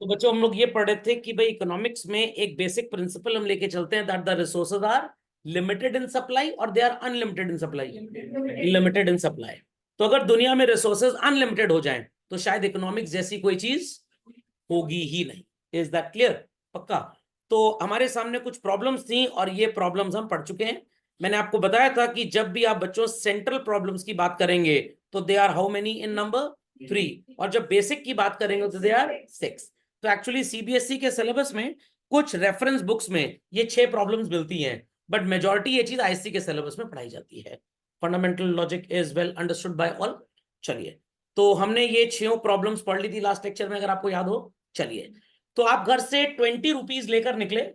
तो बच्चों हम लोग ये पढ़ रहे थे कि भाई इकोनॉमिक्स में एक बेसिक प्रिंसिपल हम लेके चलते हैं that the resources are limited in supply और they are unlimited in supply. Limited in supply. तो अगर दुनिया में रिसोर्सेज अनलिमिटेड हो जाएं तो शायद इकोनॉमिक्स जैसी कोई चीज होगी ही नहीं। Is that clear? पक्का? तो हमारे सामने कुछ प्रॉब्लम्स थी और ये प्रॉब्लम्स हम पढ़ चुके हैं। मैंने आपको बताया था कि जब भी आप बच्चों सेंट्रल प्रॉब्लम्स की बात करेंगे तो they are how many in number 3, और जब बेसिक की बात करेंगे तो दे आर 6। तो एक्चुअली सीबीएसई के सिलेबस में कुछ रेफरेंस बुक्स में ये 6 प्रॉब्लम्स मिलती हैं, बट मेजॉरिटी ये चीज आईएससी के सिलेबस में पढ़ाई जाती है। Fundamental logic is well understood by all. चलिए, तो हमने ये 6 प्रॉब्लम्स पढ़ ली थी लास्ट लेक्चर में, अगर आपको याद हो। चलिए, तो आप घर से 20 रुपीज लेकर निकले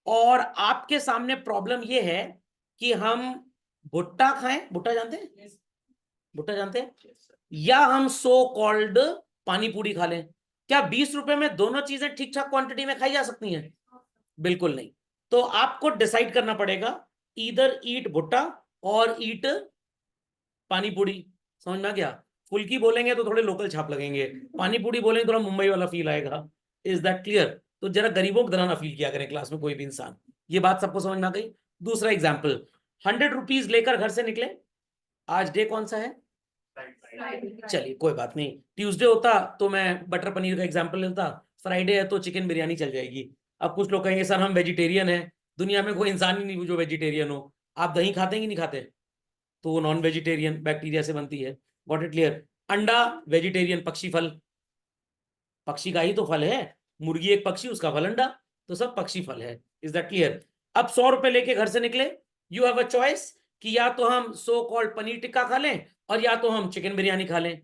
और आपके सामने प्रॉब्लम ये है कि हम भुट्टा खाएं। भुट्टा जानते हैं? भुट्टा जानते हैं? या हम सो कॉल्ड पानी पूरी खा लें। क्या 20 रुपए में दोनों चीजें ठीक ठाक क्वांटिटी में खाई जा सकती हैं? बिल्कुल नहीं। तो आपको डिसाइड करना पड़ेगा, ईदर ईट भुट्टा और ईट पानी पूरी। समझ में आ गया? फुल्की बोलेंगे तो थोड़े लोकल छाप लगेंगे, पानी पूरी बोलेंगे थोड़ा मुंबई वाला फील आएगा। Is that clear? तो जरा गरीबों को डराना फील किया करें क्लास में कोई भी इंसान। ये बात सबको समझ में आ गई? दूसरा एग्जाम्पल, 100 रुपीज लेकर घर से निकले। आज डे कौन सा है? चलिए कोई बात नहीं, ट्यूसडे होता तो मैं बटर पनीर का एग्जाम्पल लेता, फ्राइडे है तो चिकन बिरयानी चल जाएगी। अब कुछ लोग कहेंगे सर हम वेजिटेरियन है, दुनिया में कोई इंसान ही नहीं जो वेजिटेरियन हो। आप दही खाते हैं कि नहीं खाते? तो वो नॉन वेजिटेरियन, बैक्टीरिया से बनती है। Got it clear? अंडा वेजिटेरियन, पक्षी फल, पक्षी का ही तो फल है। मुर्गी एक पक्षी, उसका फल अंडा, तो सब पक्षी फल है। Is that clear? अब 100 रुपए लेके घर से निकले, यू हैव अ चॉइस कि या तो हम सो कॉल्ड पनीर टिक्का खा लें और या तो हम चिकन बिरयानी खा लें।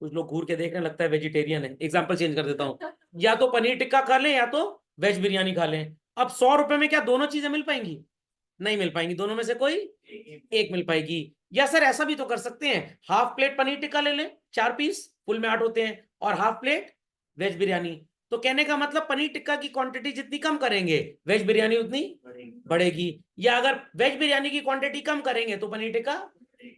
कुछ लोग घूर के देखने लगता है वेजिटेरियन है, एग्जाम्पल चेंज कर देता हूं। या तो पनीर टिक्का खा लें या तो वेज बिरयानी खा लें। अब 100 रुपए में क्या दोनों चीजें मिल पाएंगी? नहीं मिल पाएंगी, दोनों में से कोई एक मिल पाएगी। या सर ऐसा भी तो कर सकते हैं, हाफ प्लेट पनीर टिक्का ले लें, 4 पीस, फुल में 8 होते हैं, और हाफ प्लेट वेज बिरयानी। तो कहने का मतलब पनीर टिक्का की क्वांटिटी जितनी कम करेंगे वेज बिरयानी उतनी बढ़ेगी, या अगर वेज बिरयानी की क्वांटिटी कम करेंगे तो पनीर टिक्का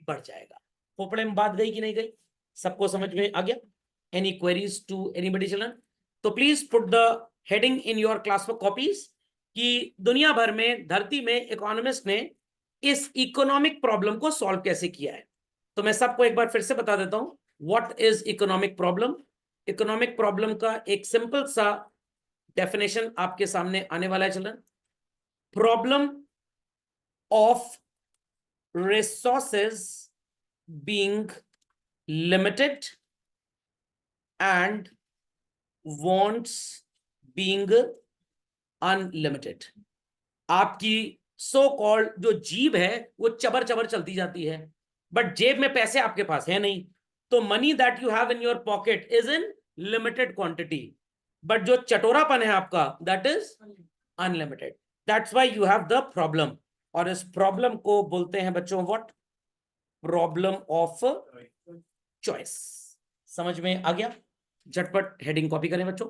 बढ़ जाएगा। खोपड़े में बात गई कि नहीं गई? सबको समझ में आ गया? Any queries to anybody children? तो please put the heading in your class book copies कि दुनिया भर में, धरती में इकोनॉमिस्ट ने इस इकोनॉमिक प्रॉब्लम को सॉल्व कैसे किया है। तो मैं सबको एक बार फिर से बता देता हूं, what is economic problem. Economic problem का एक सिंपल सा डेफिनेशन आपके सामने आने वाला है children. Problem of resources being limited and wants being unlimited. आपकी सो कॉल्ड जो जीभ है वो चबर चबर चलती जाती है, बट जेब में पैसे आपके पास है नहीं। तो money that you have in your pocket is in limited quantity, but जो चटोरापन है आपका that is unlimited. That's why you have the problem, और इस प्रॉब्लम को बोलते हैं बच्चों व्हाट? Problem of choice. समझ में आ गया? झटपट हेडिंग कॉपी करें बच्चों।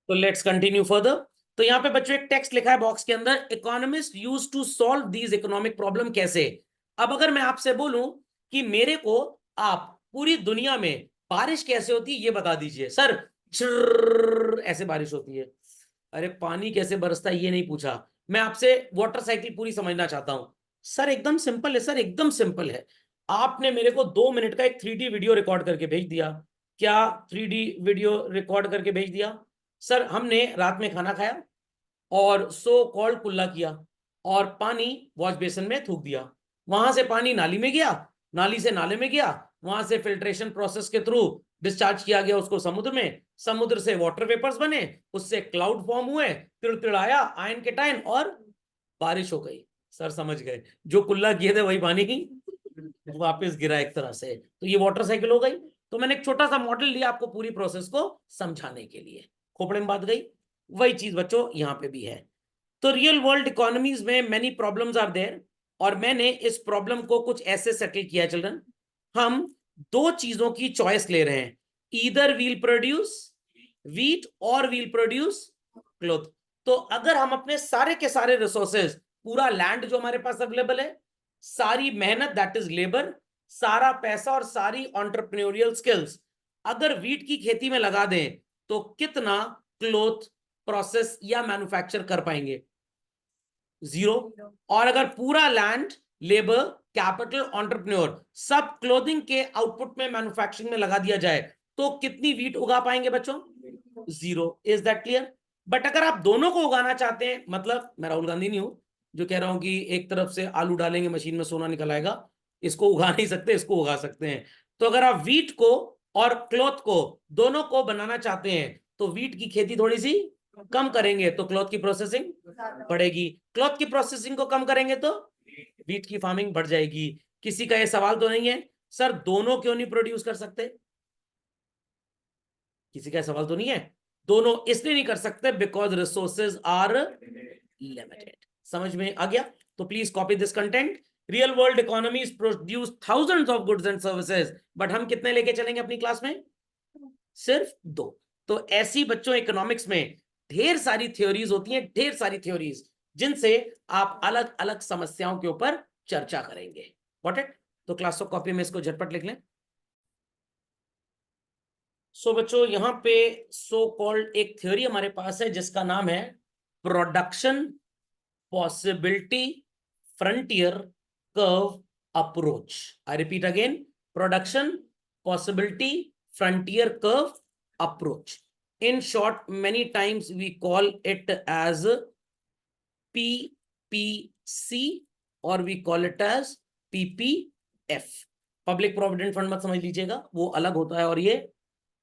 तो लेट्स कंटिन्यू फर्दर। तो यहाँ पे बच्चों एक टेक्स्ट लिखा है बॉक्स के अंदर, economist use to solve these economic problem कैसे। अब अगर मैं आपसे बोलूं कि मेरे को आप पूरी दुनिया में बारिश कैसे होती है ये बता दीजिए। सर ऐसे बारिश होती है। अरे पानी कैसे बरसता है ये नहीं पूछा, मैं आपसे वाटर साइकिल पूरी समझना चाहता हूं। सर एकदम सिंपल है, सर एकदम सिंपल है। आपने मेरे को 2 मिनट का एक 3D वीडियो रिकॉर्ड करके भेज दिया। क्या 3D वीडियो रिकॉर्ड करके भेज दिया? सर हमने रात में खाना खाया और सो कॉल्ड कुल्ला किया और पानी वॉश बेसिन में थूक दिया, वहां से पानी नाली में गया, नाली से नाले में गया, वहां से फिल्ट्रेशन प्रोसेस के थ्रू डिस्चार्ज किया गया उसको समुद्र में, समुद्र से वाटर वेपर्स बने, उससे क्लाउड फॉर्म हुए, तिड़तिड़ाया आयन के टाइम और बारिश हो गई। सर समझ गए, जो कुल्ला किए थे वही पानी वापस गिरा एक तरह से। तो ये वाटर साइकिल हो गई। तो मैंने एक छोटा सा मॉडल लिया आपको पूरी प्रोसेस को समझाने के लिए। खोपड़े में बात गई? वही चीज बच्चों यहाँ पे भी है। तो रियल वर्ल्ड इकोनॉमीज में मेनी प्रॉब्लम्स आर देयर, और मैंने इस प्रॉब्लम को कुछ ऐसे सेटल किया चिल्ड्रन। हम दो चीजों की चॉइस ले रहे हैं, ईदर वील प्रोड्यूस वीट और वील प्रोड्यूस क्लोथ। तो अगर हम अपने सारे के सारे रिसोर्सेज, पूरा लैंड जो हमारे पास अवेलेबल है, सारी मेहनत दैट इज लेबर, सारा पैसा और सारी ऑन्टरप्रेन्योरियल स्किल्स अगर वीट की खेती में लगा दें तो कितना क्लोथ प्रोसेस या मैन्युफैक्चर कर पाएंगे? 0। और अगर पूरा लैंड, लेबर, कैपिटल, एंटरप्रेन्योर सब क्लोथिंग के आउटपुट में, मैन्युफैक्चरिंग में लगा दिया जाए तो कितनी वीट उगा पाएंगे बच्चों? 0। Is that clear? बट अगर आप दोनों को उगाना चाहते हैं, मतलब मैं राहुल गांधी नहीं हूं जो कह रहा हूं कि एक तरफ से आलू डालेंगे मशीन में सोना निकल आएगा, इसको उगा नहीं सकते, इसको उगा सकते हैं। तो अगर आप वीट को और क्लॉथ को दोनों को बनाना चाहते हैं तो वीट की खेती थोड़ी सी कम करेंगे तो क्लॉथ की प्रोसेसिंग बढ़ेगी, क्लॉथ की प्रोसेसिंग को कम करेंगे तो वीट की फार्मिंग बढ़ जाएगी। किसी का ये सवाल तो नहीं है सर दोनों क्यों नहीं प्रोड्यूस कर सकते? किसी का सवाल तो नहीं है? दोनों इसलिए नहीं कर सकते बिकॉज रिसोर्सेज आर लिमिटेड। समझ में आ गया? तो please copy this content. Real world economies produce thousands of goods and services, but हम कितने लेके चलेंगे अपनी क्लास में? सिर्फ 2। तो ऐसी बच्चों इकोनॉमिक्स में ढेर सारी थ्योरीज होती हैं, ढेर सारी थ्योरीज जिनसे आप अलग अलग समस्याओं के ऊपर चर्चा करेंगे। Got it? तो क्लास ऑफ कॉपी में इसको झटपट लिख लें। सो बच्चों यहां पे सो कॉल्ड एक थ्योरी हमारे पास है जिसका नाम है production possibility frontier curve approach. I repeat again, production possibility frontier curve approach. In short, many times we call it as PPC or we call it as PPF। Public provident fund मत समझ लीजिएगा, वो अलग होता है और ये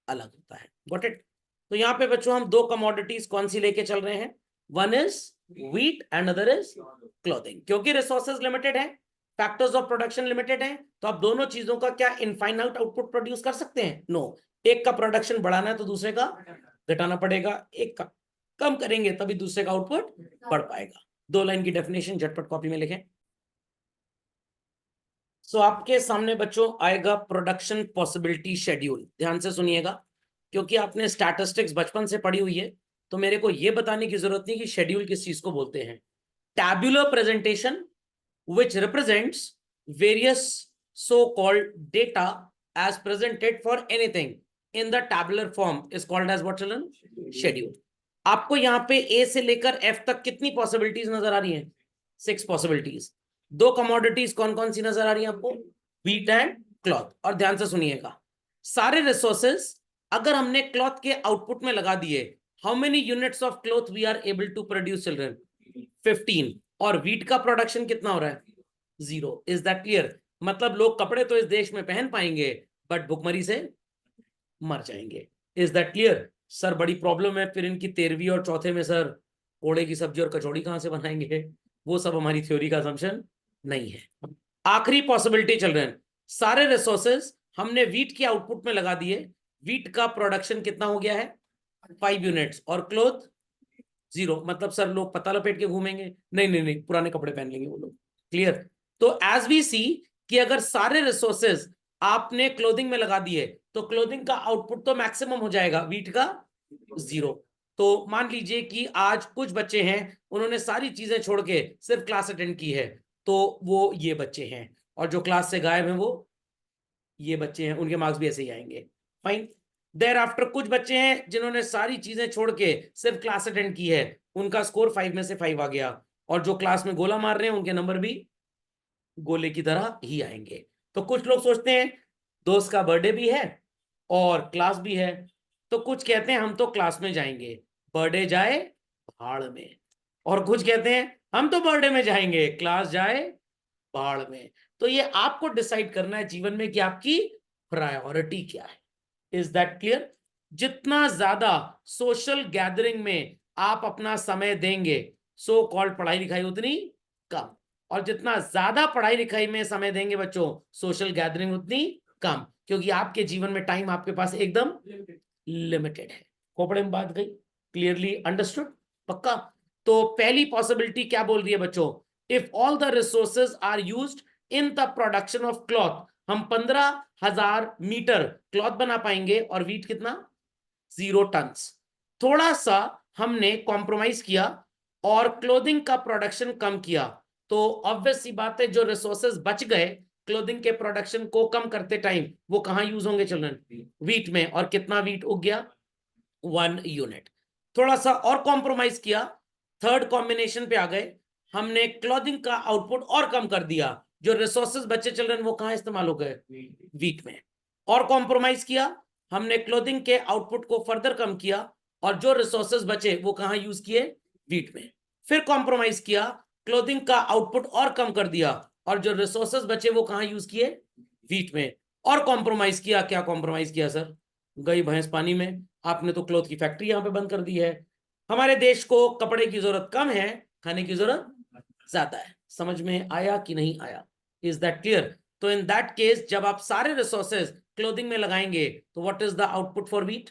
अलग होता है। Got it? तो यहाँ पे बच्चों हम 2 कमोडिटीज कौन सी लेके चल रहे हैं? One is wheat and other is clothing. क्योंकि रिसोर्सेज लिमिटेड है, फैक्टर्स ऑफ प्रोडक्शन लिमिटेड है, तो आप दोनों चीजों का क्या इनफाइनाइट आउटपुट प्रोड्यूस कर सकते हैं? नो। एक का प्रोडक्शन बढ़ाना है तो दूसरे का घटाना पड़ेगा, एक का कम करेंगे तभी दूसरे का आउटपुट बढ़ पाएगा। 2 लाइन की डेफिनेशन झटपट कॉपी में लिखें। सो आपके सामने बच्चों आएगा प्रोडक्शन पॉसिबिलिटी शेड्यूल। ध्यान से सुनिएगा क्योंकि आपने स्टैटिस्टिक्स बचपन से पढ़ी हुई है, तो मेरे को यह बताने की जरूरत नहीं कि शेड्यूल किस चीज को बोलते हैं। Tabular presentation which represents various so-called data as presented for anything in the tabular form is called as what children? Schedule। आपको यहाँ पे A से लेकर F तक कितनी पॉसिबिलिटीज नजर आ रही हैं? 6 पॉसिबिलिटीज। 2 कमोडिटीज कौन कौन सी नजर आ रही है आपको? Wheat and cloth. और ध्यान से सुनिएगा, सारे रिसोर्सेस अगर हमने क्लॉथ के आउटपुट में लगा दिए, how many units of cloth we are able to produce children? 15। और व्हीट का प्रोडक्शन कितना हो रहा है? 0। Is that clear? मतलब लोग कपड़े तो इस देश में पहन पाएंगे बट भुखमरी से मर जाएंगे। Is that clear? सर बड़ी प्रॉब्लम है फिर इनकी 13वीं और चौथे में सर कोड़े की सब्जी और कचौड़ी कहां से बनाएंगे? वो सब हमारी थ्योरी का असम्पशन नहीं है। आखिरी पॉसिबिलिटी चल रहे हैं, सारे रिसोर्सेज हमने व्हीट के आउटपुट में लगा दिए, व्हीट का प्रोडक्शन कितना हो गया है? 5 यूनिट्स और क्लोथ 0। मतलब सर लोग पता लपेट के घूमेंगे? नहीं नहीं नहीं, पुराने कपड़े पहन लेंगे वो लोग। क्लियर? तो एज वी सी कि अगर सारे रिसोर्सेज आपने क्लोथिंग में लगा दिए तो क्लोथिंग का आउटपुट तो मैक्सिमम हो जाएगा, व्हीट का 0। तो मान लीजिए कि आज कुछ बच्चे हैं उन्होंने सारी चीजें छोड़ के सिर्फ क्लास अटेंड की है, तो वो ये बच्चे हैं, और जो क्लास से गायब हैं वो ये बच्चे हैं, उनके मार्क्स भी ऐसे ही आएंगे। फाइन। देयर आफ्टर कुछ बच्चे हैं जिन्होंने सारी चीजें छोड़ के सिर्फ क्लास अटेंड की है, उनका स्कोर 5 में से 5 आ गया, और जो क्लास में गोला मार रहे हैं उनके नंबर भी गोले की तरह ही आएंगे। तो कुछ लोग सोचते हैं दोस्त का बर्थडे भी है और क्लास भी है, तो कुछ कहते हैं हम तो क्लास में जाएंगे, बर्थडे जाए भाड़ में, और कुछ कहते हैं हम तो बर्थडे में जाएंगे, क्लास जाए भाड़ में। तो ये आपको डिसाइड करना है जीवन में कि आपकी प्रायोरिटी क्या है। Is that clear? जितना ज्यादा सोशल गैदरिंग में आप अपना समय देंगे, सो कॉल्ड पढ़ाई लिखाई उतनी कम, और जितना ज्यादा पढ़ाई लिखाई में समय देंगे बच्चों, सोशल गैदरिंग उतनी कम, क्योंकि आपके जीवन में टाइम आपके पास एकदम लिमिटेड है। खोपड़े में बात गई? Clearly understood? पक्का? तो पहली पॉसिबिलिटी क्या बोल रही है बच्चों? If all the resources are used in the production of cloth, हम 15,000 मीटर क्लॉथ बना पाएंगे, और वीट कितना? 0 टन। थोड़ा सा हमने कॉम्प्रोमाइज किया और क्लोथिंग का प्रोडक्शन कम किया, तो ऑब्वियस सी बात है जो रिसोर्सेज बच गए क्लोथिंग के प्रोडक्शन को कम करते टाइम वो कहाँ यूज होंगे चिल्ड्रन? वीट में। और कितना वीट उग गया? 1 यूनिट। थोड़ा सा और कॉम्प्रोमाइज किया, थर्ड कॉम्बिनेशन पे आ गए, हमने क्लोथिंग का आउटपुट और कम कर दिया, जो रिसोर्सेज बचे चिल्ड्रन वो कहाँ इस्तेमाल हो गए? वीट में। और कॉम्प्रोमाइज किया, हमने क्लोथिंग के आउटपुट को फर्दर कम किया और जो रिसोर्सेज बचे वो कहाँ यूज किए? वीट में। फिर कॉम्प्रोमाइज किया, क्लोथिंग का आउटपुट और कम कर दिया और जो रिसोर्सेज बचे वो कहाँ यूज किए? वीट में। और कॉम्प्रोमाइज किया, क्या कॉम्प्रोमाइज किया सर? गई भैंस पानी में, आपने तो क्लोथ की फैक्ट्री यहां पे बंद कर दी है। हमारे देश को कपड़े की जरूरत कम है, खाने की जरूरत ज्यादा है। समझ में आया कि नहीं आया? Is that clear? तो इन दैट केस जब आप सारे रिसोर्सेज क्लोथिंग में लगाएंगे तो what is the output for wheat?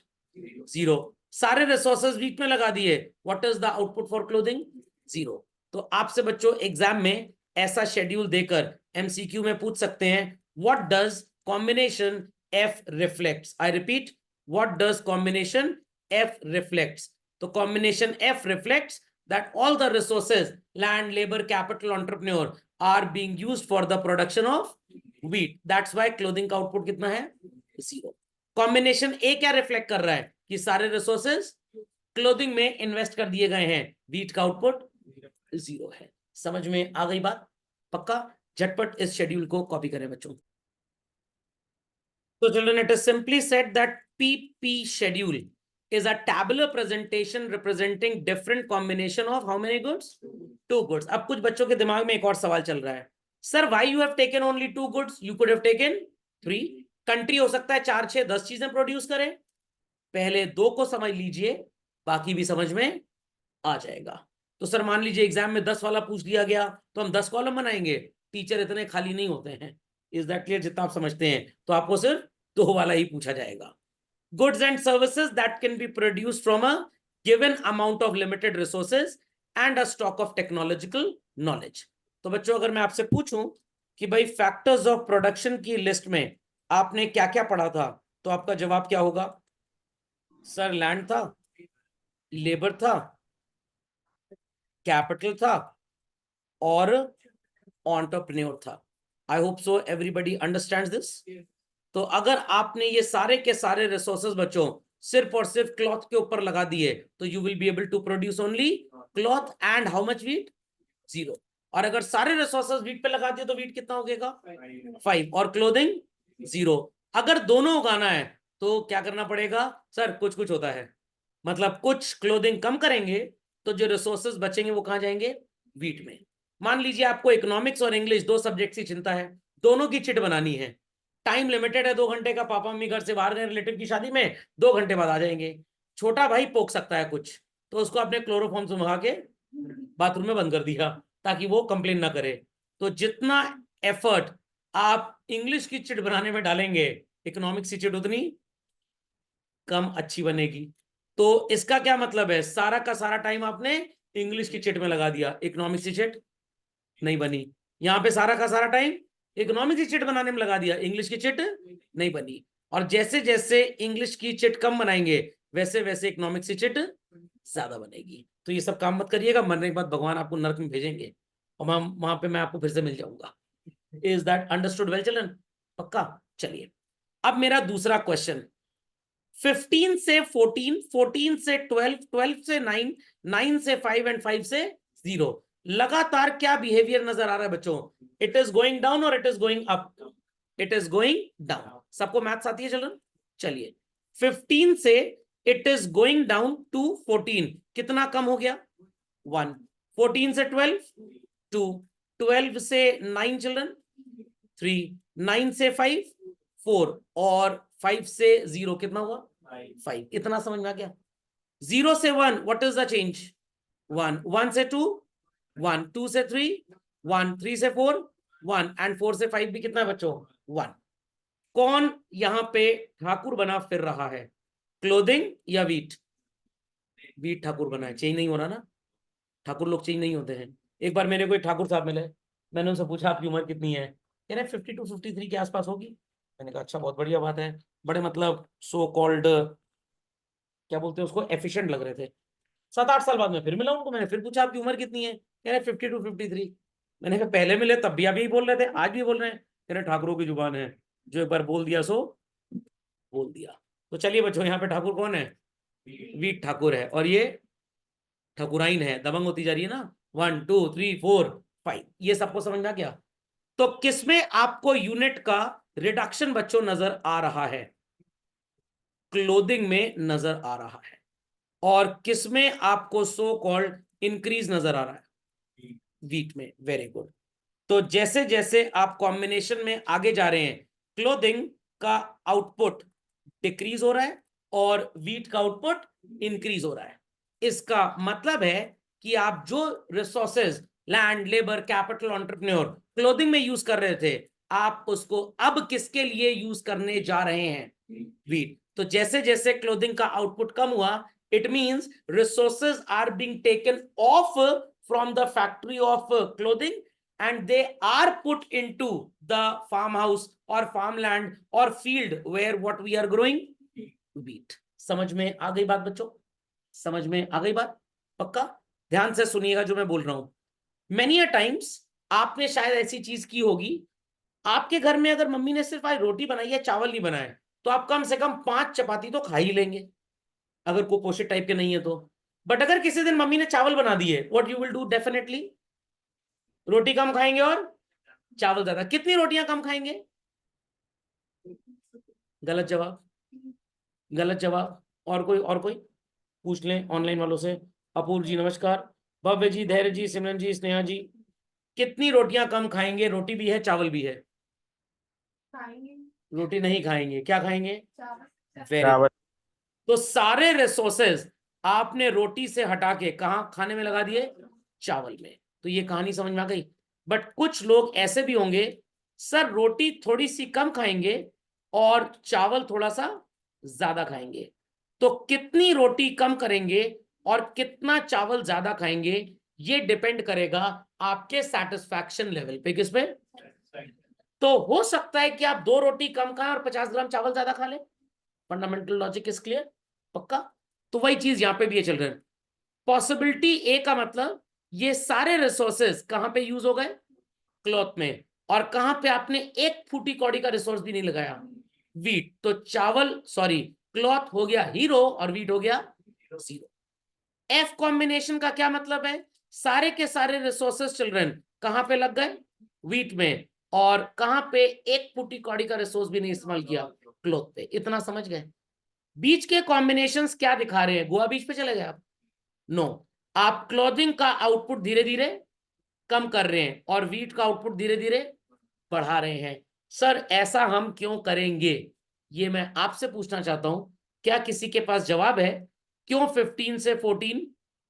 0। सारे रिसोर्सेज वीट में लगा दिए, what is the output for clothing? 0। तो आपसे बच्चों एग्जाम में ऐसा शेड्यूल देकर एमसीक्यू में पूछ सकते हैं, what does combination F reflects? I repeat, what does combination F reflects? तो combination F reflects that all the resources, land, labor, capital, entrepreneur are being used for the production of wheat. That's why clothing का output कितना है? 0। Combination ए क्या reflect कर रहा है? कि सारे रिसोर्सेज क्लोथिंग में इन्वेस्ट कर दिए गए हैं, वीट का आउटपुट 0 है। समझ में आ गई बात? पक्का? झटपट इस शेड्यूल को कॉपी करें बच्चों। So children, it is simply said that PP schedule is a tabular presentation representing different combination of how many goods? 2 goods. अब कुछ बच्चों के दिमाग में एक और सवाल चल रहा है, sir why you have taken only 2 goods? You could have taken 3. Country हो सकता है 4, 6, 10 चीजें प्रोड्यूस करे। पहले 2 को समझ लीजिए, बाकी भी समझ में आ जाएगा। तो सर मान लीजिए एग्जाम में 10 वाला पूछ लिया गया तो हम 10 कॉलम बनाएंगे, टीचर इतने खाली नहीं होते हैं। Is that clear? जितना आप समझते हैं, तो आपको सिर्फ 2 वाला ही पूछा जाएगा। Goods and services that can be produced from a given amount of limited resources and a stock of technological knowledge. तो बच्चों अगर मैं आपसे पूछूं कि भाई फैक्टर्स ऑफ प्रोडक्शन की लिस्ट में आपने क्या क्या पढ़ा था, तो आपका जवाब क्या होगा? सर लैंड था, लेबर था, कैपिटल था और एंटरप्रेन्योर था। I hope so everybody understands this. तो अगर आपने ये सारे के सारे रिसोर्सेज बच्चों सिर्फ और सिर्फ क्लॉथ के ऊपर लगा दिए तो you will be able to produce only cloth and how much wheat? 0। और अगर सारे रिसोर्सेज वीट पे लगा दिए तो वीट कितना हो गएगा? 5। और क्लोथिंग 0। अगर दोनों उगाना है तो क्या करना पड़ेगा? सर कुछ कुछ होता है, मतलब कुछ क्लोथिंग कम करेंगे तो जो रिसोर्सेज बचेंगे वो कहां जाएंगे? वीट में। मान लीजिए आपको इकोनॉमिक्स और इंग्लिश 2 सब्जेक्ट की चिंता है, दोनों की चिट बनानी है, टाइम लिमिटेड है 2 घंटे का, पापा मम्मी घर से बाहर गए रिलेटिव की शादी में, 2 घंटे बाद आ जाएंगे। छोटा भाई पोक सकता है कुछ, तो उसको अपने क्लोरोफॉर्म से मंगा के बाथरूम में बंद कर दिया ताकि वो कंप्लेन ना करे। तो जितना एफर्ट आप इंग्लिश की चिट बनाने में डालेंगे, इकोनॉमिक्स की चिट उतनी कम अच्छी बनेगी। तो इसका क्या मतलब है? सारा का सारा टाइम आपने इंग्लिश की चिट में लगा दिया, इकोनॉमिक्स की चिट नहीं बनी। यहां पे सारा का सारा टाइम इकोनॉमिक्स की चिट बनाने में लगा दिया, इंग्लिश की चिट नहीं बनी। और जैसे जैसे इंग्लिश की चिट कम बनाएंगे वैसे वैसे इकोनॉमिक्स की चिट ज्यादा बनेगी। तो ये सब काम मत करिएगा, मरने के बाद भगवान आपको नरक में भेजेंगे और वहां पे मैं आपको फिर से मिल जाऊंगा। Is that understood well children? पक्का? चलिए अब मेरा दूसरा क्वेश्चन, 15 से 14, 14 से 12, 12 से 9, 9 से 5 एंड 5 से 0, लगातार क्या बिहेवियर नजर आ रहा है बच्चों? इट इज गोइंग डाउन और it is going up? It is going down. सबको मैथ्स आती है चिल्ड्रन? चलिए 15 से it is going down to 14, कितना कम हो गया? 1। 14 से 12, 2। 12 से 9 चिल्ड्रन, 3। 9 से 5, 4। और 5 से 0 कितना हुआ? 5। इतना समझ में आ गया? 0 से 1 व्हाट इज द चेंज? 1। 1 से 2, 1। 2 से 3, 1। 3 से 4, 1। एंड 4 से 5 भी कितना है बच्चों? 1। कौन यहां पे ठाकुर बना फिर रहा है, क्लोथिंग या वीट? वीट ठाकुर बना है। चेंज नहीं हो रहा ना, ठाकुर लोग चेंज नहीं होते हैं। एक बार मेरे को एक ठाकुर साहब मिले, मैंने उनसे पूछा आपकी उम्र कितनी है? कह रहे 52, 53 के आसपास होगी। मैंने कहा अच्छा बहुत बढ़िया बात है, बड़े मतलब सो कॉल्ड क्या बोलते हैं उसको, एफिशिएंट लग रहे थे। 7-8 साल बाद में फिर मिला उनको, मैंने फिर पूछा आपकी उम्र कितनी है? कह रहे 52, 53। मैंने कहा पहले मिले तब भी अभी बोल रहे थे, आज भी बोल रहे हैं। तेरे ठाकुरों की जुबान है, जो एक बार बोल दिया सो बोल दिया। तो चलिए बच्चों, यहाँ पे ठाकुर कौन है? वीट ठाकुर है, और ये ठाकुराइन है, दबंग होती जा रही है ना, 1 2 3 4 5, ये सबको समझ में आ गया? तो किसमें आपको यूनिट का रिडक्शन बच्चों नजर आ रहा है? क्लोथिंग में नजर आ रहा है। और किसमें आपको सो कॉल्ड इंक्रीज नजर आ रहा है? वीट में। Very good. तो जैसे जैसे आप कॉम्बिनेशन में आगे जा रहे हैं, क्लोथिंग का आउटपुट डिक्रीज हो रहा है और वीट का आउटपुट इंक्रीज हो रहा है। इसका मतलब है कि आप जो resources, land, labour, capital, entrepreneur clothing में यूज कर रहे थे, आप उसको अब किसके लिए यूज करने जा रहे हैं? वीट। तो जैसे जैसे क्लोथिंग का आउटपुट कम हुआ, it means resources are being taken off from the factory of clothing and they are put into the farmhouse or farmland or field where what we are growing? Wheat. समझ में आ गई बात बच्चों? समझ में आ गई बात? पक्का ध्यान से सुनिएगा जो मैं बोल रहा हूं। many a times आपने शायद ऐसी चीज की होगी, आपके घर में अगर मम्मी ने सिर्फ आज रोटी बनाई है, चावल नहीं बनाए, तो आप कम से कम 5 चपाती तो खा ही लेंगे, अगर कुपोषित टाइप के नहीं है तो। बट अगर किसी दिन मम्मी ने चावल बना दिए, what you will do? Definitely रोटी कम खाएंगे और चावल ज्यादा। कितनी रोटियां कम खाएंगे? गलत जवाब, गलत जवाब। और कोई पूछ लें ऑनलाइन वालों से। अपूर्व जी नमस्कार, भव्य जी, धैर्य जी, सिमरन जी, स्नेहा जी, कितनी रोटियां कम खाएंगे? रोटी भी है, चावल भी है। रोटी नहीं खाएंगे, क्या खाएंगे? Very good. तो सारे रिसोर्सेज आपने रोटी से हटा के कहाँ खाने में लगा दिए? चावल में। तो ये कहानी समझ में आ गई। बट कुछ लोग ऐसे भी होंगे, सर रोटी थोड़ी सी कम खाएंगे और चावल थोड़ा सा ज्यादा खाएंगे। तो कितनी रोटी कम करेंगे और कितना चावल ज्यादा खाएंगे, ये डिपेंड करेगा आपके सेटिस्फैक्शन लेवल पे। किस पे? तो हो सकता है कि आप 2 रोटी कम खाएं और 50 ग्राम चावल ज्यादा खा लें। Fundamental logic is clear? पक्का? तो वही चीज यहां पे भी ये चल रहा है। पॉसिबिलिटी ए का मतलब ये सारे रिसोर्सेज कहां पे यूज हो गए? क्लॉथ में। और कहां पे आपने एक फूटी कौड़ी का रिसोर्स भी नहीं लगाया? वीट। तो चावल सॉरी क्लॉथ हो गया हीरो और वीट हो गया जीरो। एफ कॉम्बिनेशन का क्या मतलब है? सारे के सारे रिसोर्सेज चिल्ड्रन कहां पे लग गए? वीट में। और कहां पे एक फूटी कौड़ी का रिसोर्स भी नहीं इस्तेमाल किया? क्लॉथ पे। इतना समझ गए? बीच के कॉम्बिनेशंस क्या दिखा रहे हैं? गोवा बीच पे चले गए आप? नो। आप क्लोथिंग का आउटपुट धीरे धीरे कम कर रहे हैं और वीट का आउटपुट धीरे धीरे बढ़ा रहे हैं। सर ऐसा हम क्यों करेंगे, ये मैं आपसे पूछना चाहता हूं। क्या किसी के पास जवाब है? क्यों 15 से 14,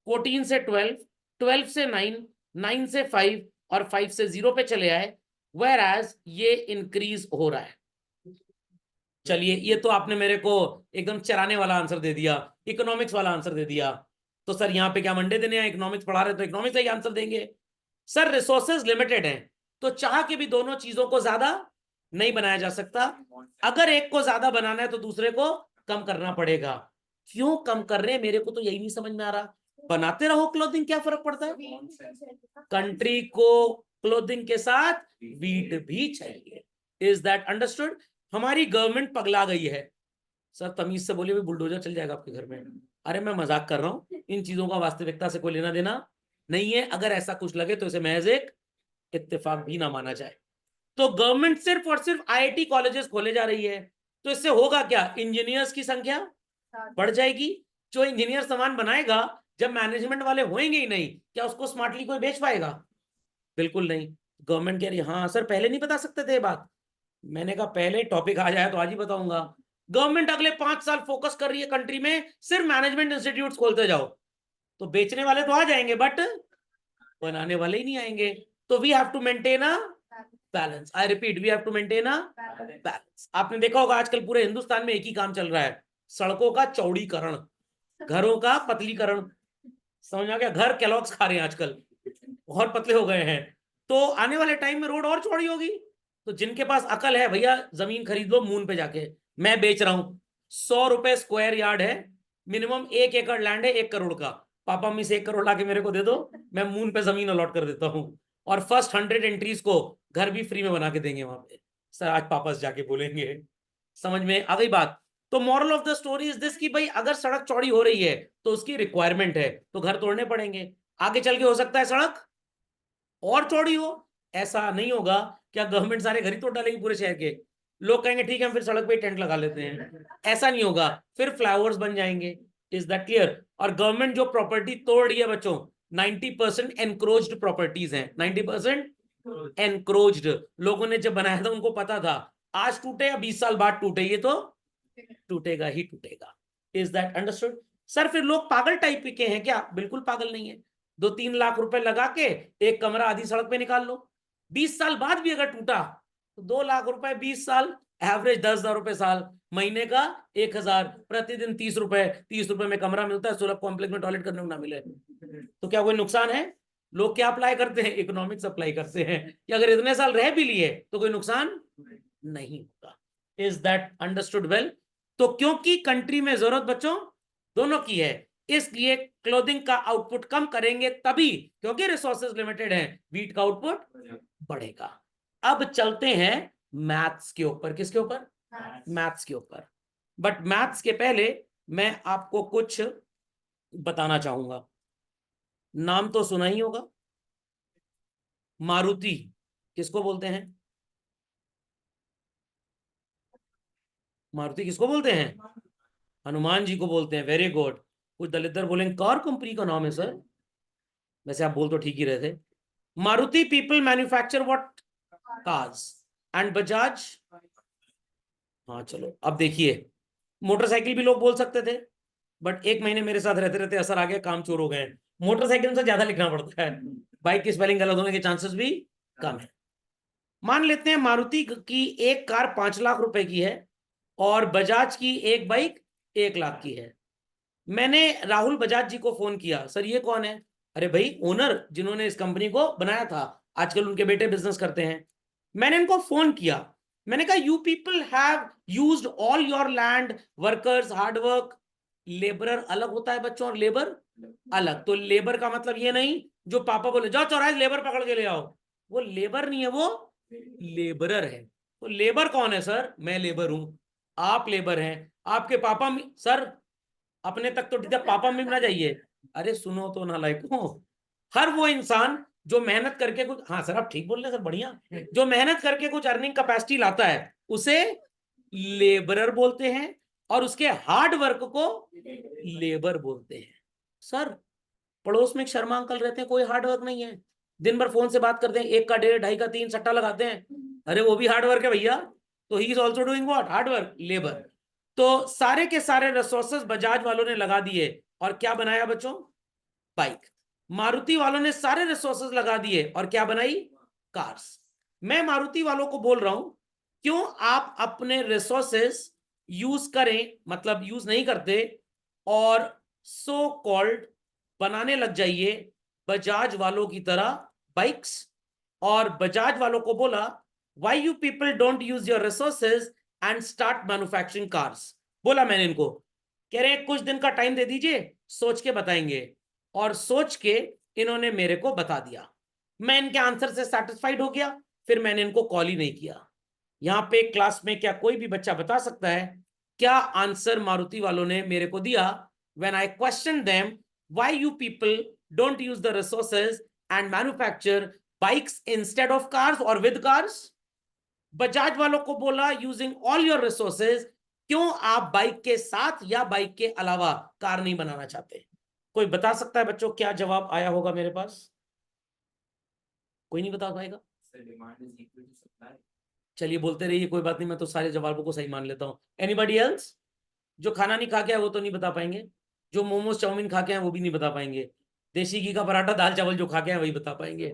14 से 12, 12 से 9, 9 से 5 और 5 से 0 पे चले आए, वेयर एज ये इंक्रीज हो रहा है? चलिए, ये तो आपने मेरे को एकदम चराने वाला आंसर दे दिया, इकोनॉमिक्स वाला आंसर दे दिया। तो सर यहाँ पे क्या मंडे देने हैं? इकोनॉमिक्स पढ़ा रहे तो इकोनॉमिक्स का ही आंसर देंगे। सर रिसोर्सेज लिमिटेड हैं, तो चाह के भी दोनों चीजों को ज्यादा नहीं बनाया जा सकता। अगर एक को ज्यादा बनाना है तो दूसरे को कम करना पड़ेगा। क्यों कम कर रहे हैं मेरे को तो यही नहीं समझ में आ रहा। बनाते रहो क्लोथिंग, क्या फर्क पड़ता है? कंट्री को क्लोथिंग के साथ वीट भी चाहिए। Is that understood? हमारी गवर्नमेंट पगला गई है। सर तमीज से बोलिए, बुलडोजर चल जाएगा आपके घर में। अरे मैं मजाक कर रहा हूं, इन चीजों का वास्तविकता से कोई लेना देना नहीं है। अगर ऐसा कुछ लगे तो इसे महज एक इत्तेफाक भी ना माना जाए। तो गवर्नमेंट सिर्फ और सिर्फ आईआईटी कॉलेजेस खोले जा रही है, तो इससे होगा क्या? इंजीनियर्स की संख्या बढ़ जाएगी। जो इंजीनियर सामान बनाएगा, जब मैनेजमेंट वाले होंगे ही नहीं, क्या उसको स्मार्टली कोई बेच पाएगा? बिल्कुल नहीं। गवर्नमेंट कह रही हाँ सर पहले नहीं बता सकते थे ये बात। मैंने कहा पहले टॉपिक आ जाए तो आज ही बताऊंगा। गवर्नमेंट अगले 5 साल फोकस कर रही है कंट्री में सिर्फ मैनेजमेंट इंस्टीट्यूट खोलते जाओ। तो बेचने वाले तो आ जाएंगे बट बनाने वाले ही नहीं आएंगे। तो we have to maintain a balance. I repeat, we have to maintain a balance. आपने देखा होगा आजकल पूरे हिंदुस्तान में एक ही काम चल रहा है, सड़कों का चौड़ीकरण, घरों का पतलीकरण। समझ आ गया? घर कैलॉग्स खा रहे हैं आजकल, और पतले हो गए हैं। तो आने वाले टाइम में रोड और चौड़ी होगी। तो जिनके पास अकल है भैया, जमीन खरीद लो मून पे जाके। मैं बेच रहा हूं, 100 रुपए स्क्वायर यार्ड है, मिनिमम 1 एकड़ लैंड है 1 करोड़ का। पापा मम्मी से 1 करोड़ लाके मेरे को दे दो, मैं मून पे जमीन अलॉट कर देता हूँ। और फर्स्ट 100 एंट्रीज को घर भी फ्री में बना के देंगे वहां पे। सर आज पापा से जाके बोलेंगे। समझ में आ गई बात? तो moral of the story is this कि भाई अगर सड़क चौड़ी हो रही है तो उसकी रिक्वायरमेंट है, तो घर तोड़ने पड़ेंगे। आगे चल के हो सकता है सड़क और चौड़ी हो, ऐसा नहीं होगा क्या गवर्नमेंट सारे घर ही तोड़ डालेगी पूरे शहर के? लोग कहेंगे ठीक है हम फिर सड़क पे टेंट लगा लेते हैं, ऐसा नहीं होगा, फिर फ्लाईओवर्स बन जाएंगे। Is that clear? और गवर्नमेंट जो प्रॉपर्टी तोड़ रही है बच्चों, 90% एनक्रोच्ड प्रॉपर्टीज हैं, 90% एनक्रोच्ड। लोगों ने जब बनाया था उनको पता था आज टूटे या 20 साल बाद टूटे, ये तो टूटेगा ही टूटेगा। Is that understood? सर फिर लोग पागल टाइप के हैं क्या? बिल्कुल पागल नहीं है। 2-3 लाख रुपए लगा के एक कमरा आधी सड़क पे निकाल लो, 20 साल बाद भी अगर टूटा तो 2 लाख रुपए 20 साल, एवरेज 10,000 रुपए साल, महीने का 1,000, प्रतिदिन 30 रुपए। 30 रुपए में कमरा मिलता है, सुलभ कॉम्प्लेक्स में टॉयलेट करने को ना मिले तो क्या कोई नुकसान है? लोग क्या अप्लाई करते हैं? इकोनॉमिक्स अप्लाई करते हैं कि अगर इतने साल रह भी लिए तो कोई नुकसान नहीं होगा। Is that understood well? तो क्योंकि कंट्री में जरूरत बच्चों दोनों की है, इसलिए क्लोथिंग का आउटपुट कम करेंगे तभी, क्योंकि रिसोर्सेज लिमिटेड है, वीट का आउटपुट बढ़ेगा। अब चलते हैं मैथ्स के ऊपर। किसके ऊपर? मैथ्स के ऊपर। बट मैथ्स के पहले मैं आपको कुछ बताना चाहूंगा। नाम तो सुना ही होगा, मारुति किसको बोलते हैं? मारुति किसको बोलते हैं? हनुमान जी को बोलते हैं। Very good. कुछ दलितर बोलेंगे कार कंपनी का नाम है सर, वैसे आप बोल तो ठीक ही रहे थे। Maruti people manufacture what? Cars. And Bajaj? हाँ चलो अब देखिए, मोटरसाइकिल भी लोग बोल सकते थे, बट एक महीने मेरे साथ रहते रहते असर आ गया, काम चोर हो गए। मोटरसाइकिल से ज्यादा लिखना पड़ता है, बाइक की स्पेलिंग गलत होने के चांसेस भी कम है। मान लेते हैं मारुति की एक कार 5 लाख रुपए की है और बजाज की एक बाइक 1 लाख की है। मैंने राहुल बजाज जी को फोन किया, सर ये कौन है? अरे भाई ओनर जिन्होंने इस कंपनी को बनाया था, आजकल उनके बेटे बिजनेस करते हैं। मैंने इनको फोन किया, मैंने कहा you people have used all your land, workers, hard work. Labourer अलग होता है बच्चों और लेबर अलग। तो लेबर का मतलब ये नहीं जो पापा बोले जाओ चौराहे लेबर पकड़ के ले आओ, वो लेबर नहीं है, वो लेबरर है। तो लेबर कौन है सर? मैं लेबर हूं, आप लेबर हैं, आपके पापा सर अपने तक तो ठीक है, पापा में ना जाइए। अरे सुनो तो ना लायको, हर वो इंसान जो मेहनत करके कुछ, हाँ सर आप ठीक बोल रहे हैं सर, बढ़िया, जो मेहनत करके कुछ अर्निंग कैपेसिटी लाता है उसे लेबरर बोलते हैं, और उसके हार्ड वर्क को लेबर बोलते हैं। सर पड़ोस में एक शर्मा अंकल रहते हैं, कोई हार्ड वर्क नहीं है, दिन भर फोन से बात करते हैं, 1 का 1.5, 2.5 का 3 सट्टा लगाते हैं, अरे वो भी हार्ड वर्क है भैया। तो he is also doing what? Hard work, labour. तो सारे के सारे रिसोर्सेस बजाज वालों ने लगा दिए और क्या बनाया बच्चों? बाइक। मारुति वालों ने सारे रिसोर्सेस लगा दिए और क्या बनाई? कार्स। मैं मारुति वालों को बोल रहा हूं क्यों आप अपने रिसोर्सेस यूज करें, मतलब यूज नहीं करते और सो कॉल्ड बनाने लग जाइए बजाज वालों की तरह बाइक्स। और बजाज वालों को बोला why you people don't use your resources and start manufacturing cars. बोला मैंने इनको, कह रहे हैं कुछ दिन का टाइम दे दीजिए, सोच के बताएंगे। और सोच के इन्होंने मेरे को बता दिया, मैं इनके आंसर से सेटिस्फाइड हो गया, फिर मैंने इनको कॉल ही नहीं किया। यहां पे क्लास में क्या कोई भी बच्चा बता सकता है क्या आंसर मारुति वालों ने मेरे को दिया when I question them why you people don't use the resources and manufacture bikes instead of cars और विद कार्स? बजाज वालों को बोला यूजिंग ऑल योर रिसोर्सेज, क्यों आप बाइक के साथ या बाइक के अलावा कार नहीं बनाना चाहते? कोई बता सकता है बच्चों क्या जवाब आया होगा मेरे पास? कोई नहीं बता पाएगा? चलिए बोलते रहिए, कोई बात नहीं, मैं तो सारे जवाबों को सही मान लेता हूं। Anybody else? जो खाना नहीं खा के है वो तो नहीं बता पाएंगे, जो मोमोज चाउमीन खा के हैं वो भी नहीं बता पाएंगे, देसी घी का पराठा दाल चावल जो खा के हैं वही बता पाएंगे।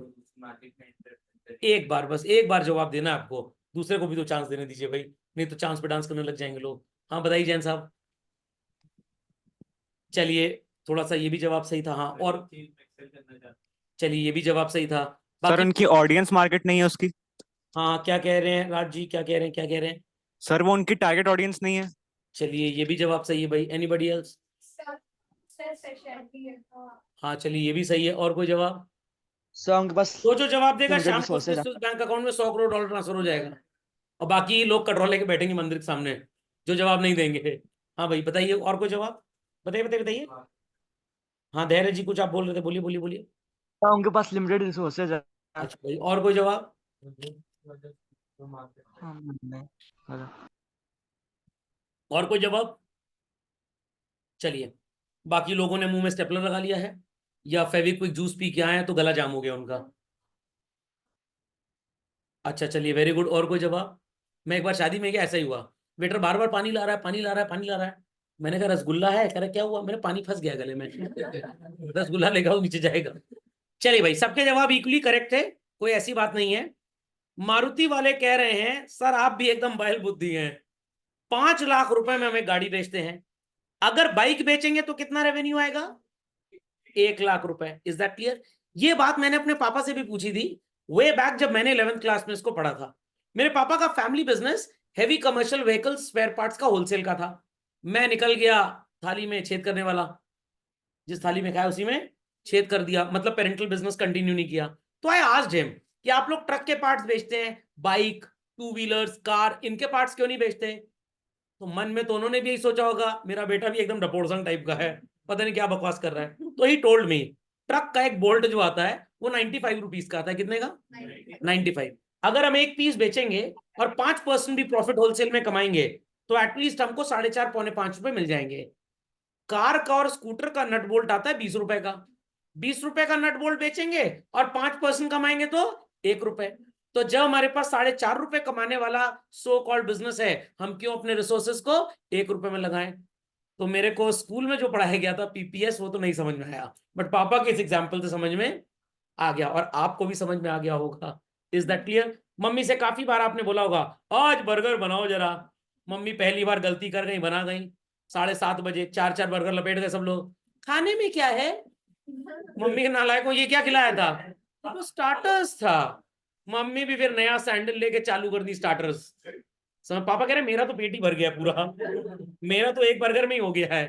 एक बार, बस एक बार जवाब देना है आपको, दूसरे को भी तो चांस देने दीजिए भाई, नहीं तो चांस पे डांस करने लग जाएंगे लोग। हाँ बताइए जैन साहब। चलिए थोड़ा सा ये भी जवाब सही था, हाँ, और चलिए ये भी जवाब सही था। सर बाकी उनकी ऑडियंस मार्केट नहीं है उसकी। हाँ क्या कह रहे हैं राज जी, क्या कह रहे हैं, क्या कह रहे हैं? सर वो उनकी टारगेट ऑडियंस नहीं है। चलिए ये भी जवाब सही है भाई। Anybody else? हाँ चलिए ये भी सही है, और कोई जवाब? सर उनके पास तो जो जवाब देगा लिमिटेड शाम को उसके रिसोर्सेज है। बैंक अकाउंट में 100 करोड़ डॉलर ट्रांसफर हो जाएगा। और बाकी लोग कटोरा लेके बैठेंगे मंदिर के सामने, जो जवाब नहीं देंगे। हाँ भाई बताइए, और कोई जवाब? बताइए बताइए बताइए। हाँ धैर्य जी, कुछ आप बोल रहे थे, बोलिए बोलिए बोलिए। हाँ, उनके पास लिमिटेड रिसोर्सेज है। अच्छा भाई, और कोई जवाब? और कोई जवाब? चलिए, बाकी लोगों ने मुंह में स्टेपलर लगा लिया है या फेविक्विक जूस पी के आए हैं तो गला जाम हो गया उनका। अच्छा चलिए, वेरी गुड। और कोई जवाब? मैं एक बार शादी में गया, ऐसा ही हुआ, वेटर बार बार पानी ला रहा है, पानी ला रहा है, पानी ला रहा है। मैंने कहा रसगुल्ला है, कह रहा क्या हुआ, मेरे पानी फंस गया गले में। रसगुल्ला लेगा वो नीचे जाएगा। चलिए भाई, सबके जवाब इक्वली करेक्ट है, कोई ऐसी बात नहीं है। मारुति वाले कह रहे हैं सर आप भी एकदम बैल बुद्धि हैं, 5 लाख रुपए में हमें गाड़ी बेचते हैं, अगर बाइक बेचेंगे तो कितना रेवेन्यू आएगा? 1 लाख रुपए। Is that clear? ये बात मैंने अपने पापा से भी पूछी थी वे बैक, जब मैंने 11th क्लास में इसको पढ़ा था। मेरे पापा का family business heavy commercial vehicle spare parts का होलसेल का था। मैं निकल गया थाली में छेद करने वाला, जिस थाली में खाया उसी में छेद कर दिया, मतलब पेरेंटल बिजनेस कंटिन्यू नहीं किया। तो आई आस्क्ड हिम कि आप लोग ट्रक के पार्ट्स बेचते हैं, बाइक, टू व्हीलर्स, कार, इनके पार्ट्स क्यों नहीं बेचते? तो मन में तो उन्होंने भी यही सोचा होगा मेरा बेटा भी एकदम डपोड़सन टाइप का है, पता नहीं क्या बकवास कर रहा है। तो ही टोल्ड मी ट्रक का एक बोल्ट जो आता है वो 95 रुपीज का आता है। कितने का? 95। अगर हम एक पीस बेचेंगे और 5% भी प्रॉफिट होलसेल में कमाएंगे तो एटलीस्ट हमको 4.5 पौने 5 रुपए मिल जाएंगे। कार का और स्कूटर का नट बोल्ट आता है 20 रुपए का, 20 रुपए का नट बोल्ट बेचेंगे और 5% कमाएंगे तो 1 रुपए। तो जब हमारे पास 4.5 रुपए कमाने वाला सो कॉल्ड बिजनेस है, हम क्यों अपने रिसोर्सेस को 1 रुपए में लगाएं? तो मेरे को स्कूल में जो पढ़ाया गया था पीपीएस, वो तो नहीं समझ में आया, बट पापा के इस एग्जाम्पल से समझ में आ गया, और आपको भी समझ में आ गया होगा। Is that clear? मम्मी से काफी बार आपने बोला होगा आज बर्गर बनाओ जरा, मम्मी पहली बार गलती कर गई, बना गई, 7:30 बजे 4-4 बर्गर लपेट गए सब लोग। खाने में क्या है? मम्मी के नालायक को ये क्या खिलाया था? तो स्टार्टर्स था। मम्मी भी फिर नया सैंडल लेके चालू कर दी स्टार्टर्स। समय पापा कह रहे मेरा तो पेट ही भर गया पूरा, मेरा तो एक बर्गर में ही हो गया है।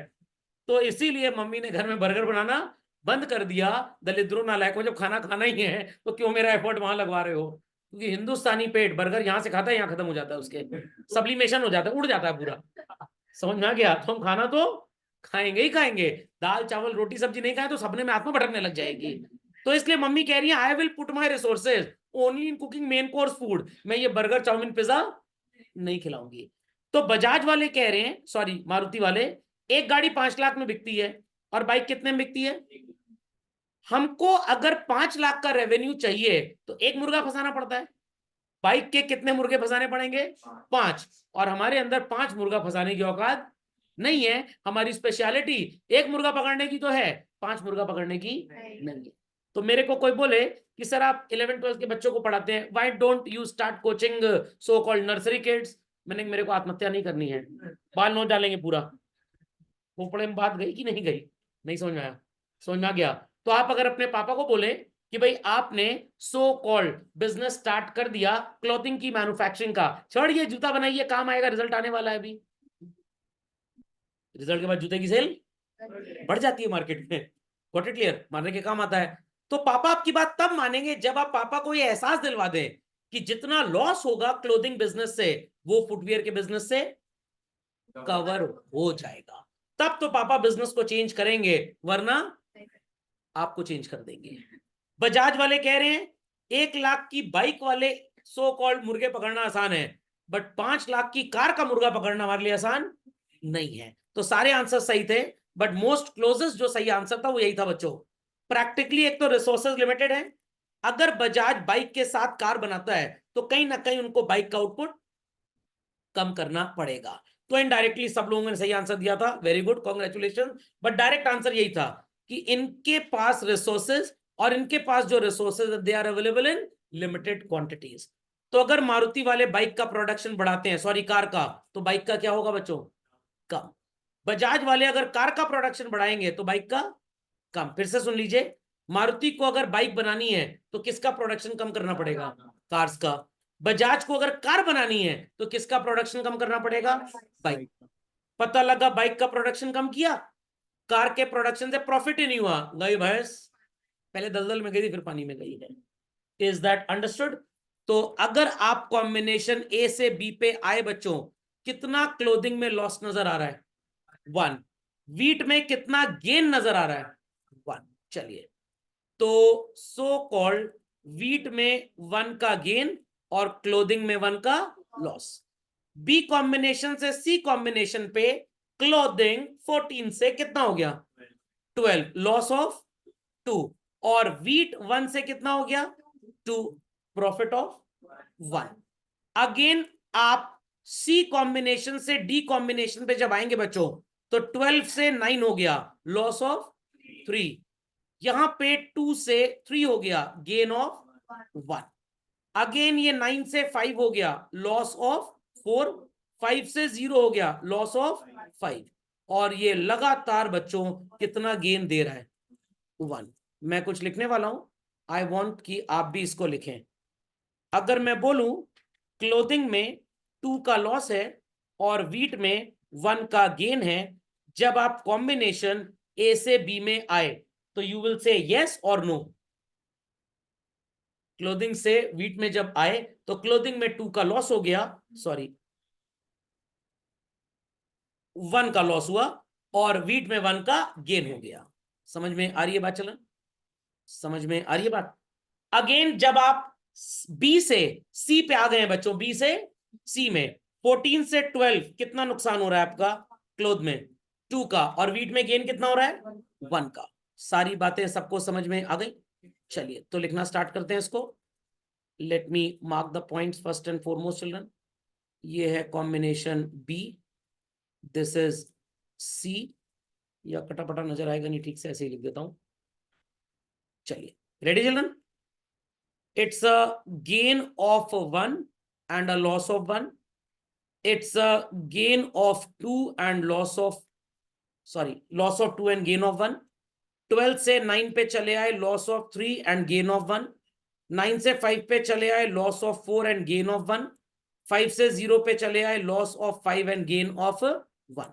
तो इसीलिए मम्मी ने घर में बर्गर बनाना बंद कर दिया। दलिद्रों नालायकों, जब खाना खाना ही है तो क्यों मेरा एफर्ट वहां लगवा रहे हो? क्योंकि हिंदुस्तानी पेट बर्गर यहाँ से खाता है, यहाँ खत्म हो जाता है, उसके सब्लिमेशन हो जाता है, उड़ जाता है पूरा। समझ में आ गया? तो हम खाना तो खाएंगे ही खाएंगे, दाल चावल रोटी सब्जी नहीं खाए तो सपने में आत्मा भटकने लग जाएगी। तो इसलिए मम्मी कह रही है I will put my resources only in cooking main course food, मैं ये बर्गर चाउमीन पिज्जा नहीं खिलाऊंगी। तो बजाज वाले कह रहे हैं, सॉरी मारुति वाले, एक गाड़ी 5 लाख में बिकती है और बाइक कितने में बिकती है? हमको अगर 5 लाख का रेवेन्यू चाहिए तो एक मुर्गा फंसाना पड़ता है, बाइक के कितने मुर्गे फंसाने पड़ेंगे? 5। और हमारे अंदर 5 मुर्गा फंसाने की औकात नहीं है। हमारी स्पेशलिटी एक मुर्गा पकड़ने की तो है, 5 मुर्गा पकड़ने की नहीं है। तो मेरे को कोई बोले कि सर आप 11th-12th के बच्चों को पढ़ाते हैं, why don't you start coaching so called nursery kids? मैंने मेरे को आत्महत्या नहीं करनी है, बाल नोच डालेंगे पूरा। खोपड़े में बात गई कि नहीं गई? नहीं समझ में आया? समझ में आ गया? तो आप अगर अपने पापा को बोले कि भाई आपने सो कॉल्ड बिजनेस स्टार्ट कर दिया क्लॉथिंग की, मैन्युफैक्चरिंग का, छोड़िए जूता बनाइए, काम आएगा, रिजल्ट आने वाला है अभी, रिजल्ट के बाद जूते की सेल बढ़ जाती है मार्केट में, गॉट इट क्लियर? मारने के काम आता है। तो पापा आपकी बात तब मानेंगे जब आप पापा को ये एहसास दिलवा दें कि जितना लॉस होगा क्लोथिंग बिजनेस से वो फुटवियर के बिजनेस से कवर हो जाएगा, तब तो पापा बिजनेस को चेंज करेंगे, वरना आपको चेंज कर देंगे। बजाज वाले कह रहे हैं 1 लाख की बाइक वाले सो कॉल्ड मुर्गे पकड़ना आसान है, बट 5 लाख की कार का मुर्गा पकड़ना हमारे लिए आसान नहीं है। तो सारे आंसर सही थे, बट मोस्ट क्लोजेस्ट जो सही आंसर था वो यही था बच्चों। प्रैक्टिकली एक तो रिसोर्सेज लिमिटेड है, अगर बजाज बाइक के साथ कार बनाता है तो कहीं ना कहीं उनको बाइक का आउटपुट कम करना पड़ेगा। तो इनडायरेक्टली सब लोगों ने सही आंसर दिया था, very good, congratulation. But direct answer यही था कि इनके पास रिसोर्सेज, और इनके पास जो resources they are available in limited quantities. तो अगर मारुति वाले बाइक का प्रोडक्शन बढ़ाते हैं, सॉरी कार का, तो बाइक का क्या होगा बच्चों? कम। बजाज वाले अगर कार का प्रोडक्शन बढ़ाएंगे तो बाइक का कम। फिर से सुन लीजिए, मारुति को अगर बाइक बनानी है तो किसका प्रोडक्शन कम करना पड़ेगा? कार्स का। बजाज को अगर कार बनानी है तो किसका प्रोडक्शन कम करना पड़ेगा? बाइक। पता लगा बाइक का प्रोडक्शन कम किया, कार के प्रोडक्शन से प्रॉफिट ही नहीं हुआ, गई भैंस, पहले दलदल में गई थी फिर पानी में गई है। Is that understood? तो अगर आप कॉम्बिनेशन ए से बी पे आए बच्चों, कितना क्लोथिंग में लॉस नजर आ रहा है? 1। वीट में कितना गेन नजर आ रहा है? 1। चलिए, तो सो कॉल्ड वीट में 1 का गेन और क्लोथिंग में 1 का लॉस। बी कॉम्बिनेशन से सी कॉम्बिनेशन पे क्लोथिंग 14 से कितना हो गया? 12, लॉस ऑफ 2। और वीट 1 से कितना हो गया? 2, प्रॉफिट ऑफ 1। अगेन आप सी कॉम्बिनेशन से डी कॉम्बिनेशन पे जब आएंगे बच्चों, तो 12 से 9 हो गया, लॉस ऑफ 3। यहां पे 2 से 3 हो गया, गेन ऑफ 1। अगेन ये 9 से 5 हो गया, लॉस ऑफ 4। 5 से 0 हो गया, लॉस ऑफ 5। और ये लगातार बच्चों कितना गेन दे रहा है? 1। मैं कुछ लिखने वाला हूं, आई वॉन्ट कि आप भी इसको लिखें। अगर मैं बोलूं क्लोथिंग में 2 का लॉस है और वीट में 1 का गेन है, जब आप कॉम्बिनेशन ए से बी में आए तो यू विल से यस और नो। क्लोथिंग से वीट में जब आए तो क्लोथिंग में 2 का लॉस हो गया, सॉरी 1 का लॉस हुआ और वीट में 1 का गेन हो गया। समझ में आ रही है बात? चलन समझ में आ रही है बात? अगेन जब आप बी से सी पे आ गए हैं बच्चों, बी से सी में 14 से 12 कितना नुकसान हो रहा है आपका? क्लोथ में 2 का, और वीट में गेन कितना हो रहा है? 1 का। सारी बातें सबको समझ में आ गई? चलिए तो लिखना स्टार्ट करते हैं इसको। Let me mark the points first and foremost children. ये है combination B, this is C, या कटापटा नजर आएगा नहीं ठीक से, ऐसे ही लिख देता हूं। चलिए, ready children? It's a gain of 1 and a loss of 1. It's a gain of 2 and loss of 2 and gain of 1. 12 से 9 पे चले आए, loss of 3 and gain of 1। 9 से 5 पे चले आए, loss of 4 and gain of 1। 5 से 0 पे चले आए, loss of 5 and gain of 1।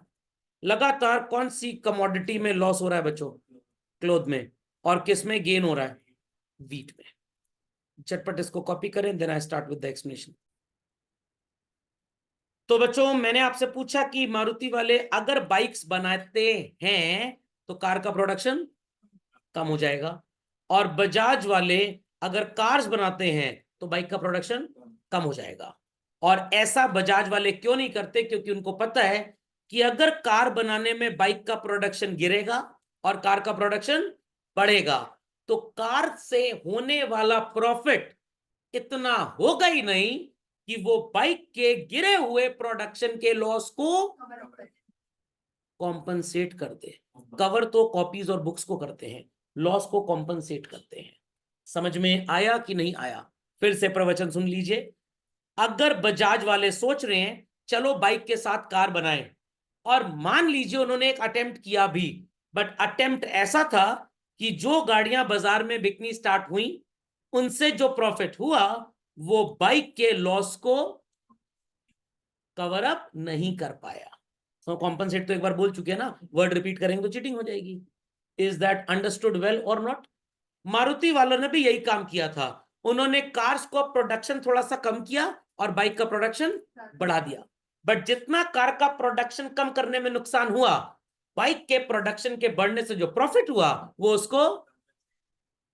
लगातार कौन सी कमोडिटी में लॉस हो रहा है बच्चों? क्लोथ में। और किस में गेन हो रहा है? वीट में। झटपट इसको कॉपी करें, then I start with the explanation. तो बच्चों मैंने आपसे पूछा कि मारुति वाले अगर बाइक्स बनाते हैं तो कार का प्रोडक्शन कम हो जाएगा, और बजाज वाले अगर कार्स बनाते हैं तो बाइक का प्रोडक्शन कम हो जाएगा। और ऐसा बजाज वाले क्यों नहीं करते? क्योंकि उनको पता है कि अगर कार बनाने में बाइक का प्रोडक्शन गिरेगा और कार का प्रोडक्शन बढ़ेगा, तो कार से होने वाला प्रॉफिट इतना होगा ही नहीं कि वो बाइक के गिरे हुए प्रोडक्शन के लॉस को कॉम्पनसेट कर दे। कवर तो कॉपीज और बुक्स को करते हैं, लॉस को कॉम्पनसेट करते हैं। समझ में आया कि नहीं आया? फिर से प्रवचन सुन लीजिए। अगर बजाज वाले सोच रहे हैं चलो बाइक के साथ कार बनाएं, और मान लीजिए उन्होंने एक अटेम्प्ट किया भी, बट अटेम्प्ट ऐसा था कि जो गाड़ियां बाजार में बिकनी स्टार्ट हुई उनसे जो प्रॉफिट हुआ वो बाइक के लॉस को कवर अप नहीं कर पाया। तो कॉम्पनसेट तो एक बार बोल चुके हैं ना, वर्ड रिपीट करेंगे तो चीटिंग हो जाएगी। इज दैट अंडरस्टूड वेल और नॉट? मारुति वालों ने भी यही काम किया था, उन्होंने कार्स को प्रोडक्शन थोड़ा सा कम किया और बाइक का प्रोडक्शन बढ़ा दिया। बट जितना कार का प्रोडक्शन कम करने में नुकसान हुआ, बाइक के प्रोडक्शन के बढ़ने से जो प्रॉफिट हुआ वो उसको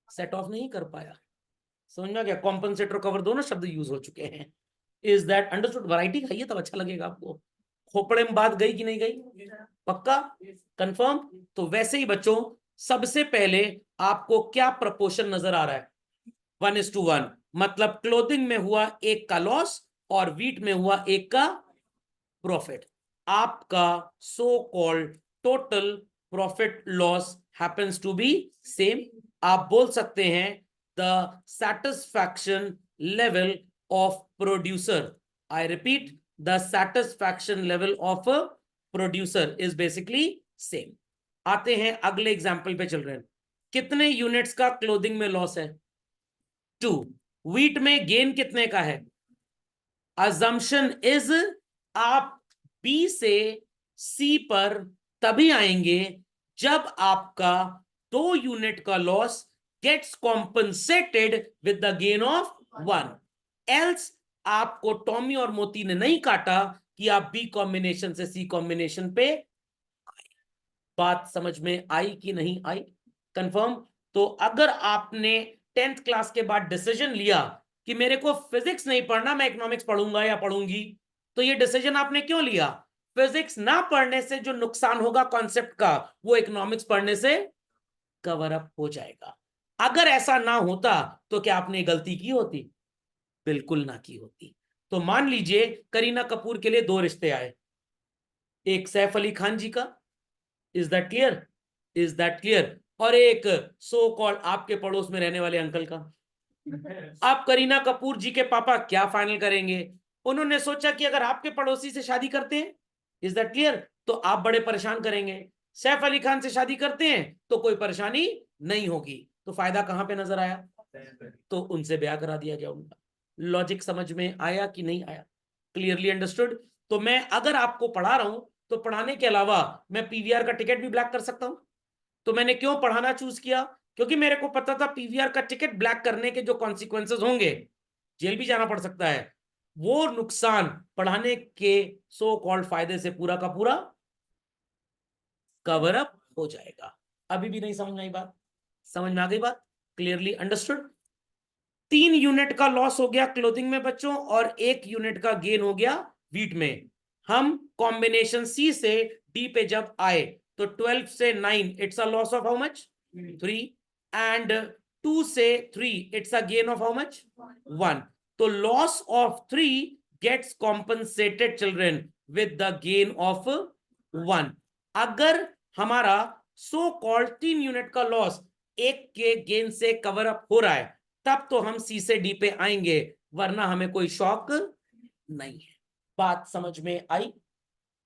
सेट ऑफ नहीं कर पाया। समझ में गया? कॉम्पनसेट और कवर दोनों शब्द यूज हो चुके हैं। Is that understood? वैरायटी खाइए तब अच्छा लगेगा आपको। खोपड़े में बात गई कि नहीं गई? पक्का? कंफर्म? तो वैसे ही बच्चों सबसे पहले आपको क्या प्रपोर्शन नजर आ रहा है? 1:1। मतलब क्लोथिंग में हुआ 1 का लॉस और वीट में हुआ 1 का प्रॉफिट। आपका so called total profit loss happens to be same. आप बोल सकते हैं the satisfaction level of producer, I repeat, the satisfaction level of a producer is basically same। आते हैं अगले एग्जाम्पल पे चल रहे हैं। कितने यूनिट्स का क्लोथिंग में लॉस है? 2। वीट में गेन कितने का है? अजम्पशन इज आप बी से सी पर तभी आएंगे जब आपका 2 यूनिट का loss gets compensated with the gain of 1। Else आपको टॉमी और मोती ने नहीं काटा कि आप बी कॉम्बिनेशन से सी कॉम्बिनेशन पे। बात समझ में आई कि नहीं आई? कंफर्म? तो अगर आपने 10th क्लास के बाद डिसीजन लिया कि मेरे को फिजिक्स नहीं पढ़ना, मैं इकोनॉमिक्स पढ़ूंगा या पढ़ूंगी, तो ये डिसीजन आपने क्यों लिया? फिजिक्स ना पढ़ने से जो नुकसान होगा कॉन्सेप्ट का, वो इकोनॉमिक्स पढ़ने से कवर अप हो जाएगा। अगर ऐसा ना होता तो क्या आपने गलती की होती? बिल्कुल ना की होती। तो मान लीजिए करीना कपूर के लिए 2 रिश्ते आए, एक सैफ अली खान जी का, is that clear? Is that clear? और एक सो कॉल्ड आपके पड़ोस में रहने वाले अंकल का। आप करीना कपूर जी के पापा क्या फाइनल करेंगे? उन्होंने सोचा कि अगर आपके पड़ोसी से शादी करते हैं, इज दैट क्लियर, तो आप बड़े परेशान करेंगे। सैफ अली खान से शादी करते हैं तो कोई परेशानी नहीं होगी। तो फायदा कहां पे नजर आया? तो उनसे ब्याह करा दिया गया उनका। लॉजिक समझ में आया कि नहीं आया? Clearly understood? तो मैं अगर आपको पढ़ा रहा हूं तो पढ़ाने के अलावा मैं पीवीआर का टिकट भी ब्लैक कर सकता हूं। तो मैंने क्यों पढ़ाना चूज किया? क्योंकि मेरे को पता था पीवीआर का टिकट ब्लैक करने के जो कॉन्सिक्वेंसेस होंगे, जेल भी जाना पड़ सकता है, वो नुकसान पढ़ाने के सो कॉल्ड फायदे से पूरा का पूरा कवर अप हो जाएगा। अभी भी नहीं समझ में आई बात? समझ में आ गई बात? Clearly understood? 3 यूनिट का लॉस हो गया क्लोथिंग में बच्चों, और 1 यूनिट का गेन हो गया वीट में। हम कॉम्बिनेशन सी से डी पे जब आए तो 12 से 9 it's a loss of how much? 3। And 2 से 3 it's a gain of how much? 1। तो loss of 3 gets compensated children with the gain of 1। अगर हमारा सो कॉल्ड 3 यूनिट का लॉस 1 के गेन से कवर अप हो रहा है, तब तो हम सी से डी पे आएंगे, वरना हमें कोई शौक नहीं है। बात समझ में आई?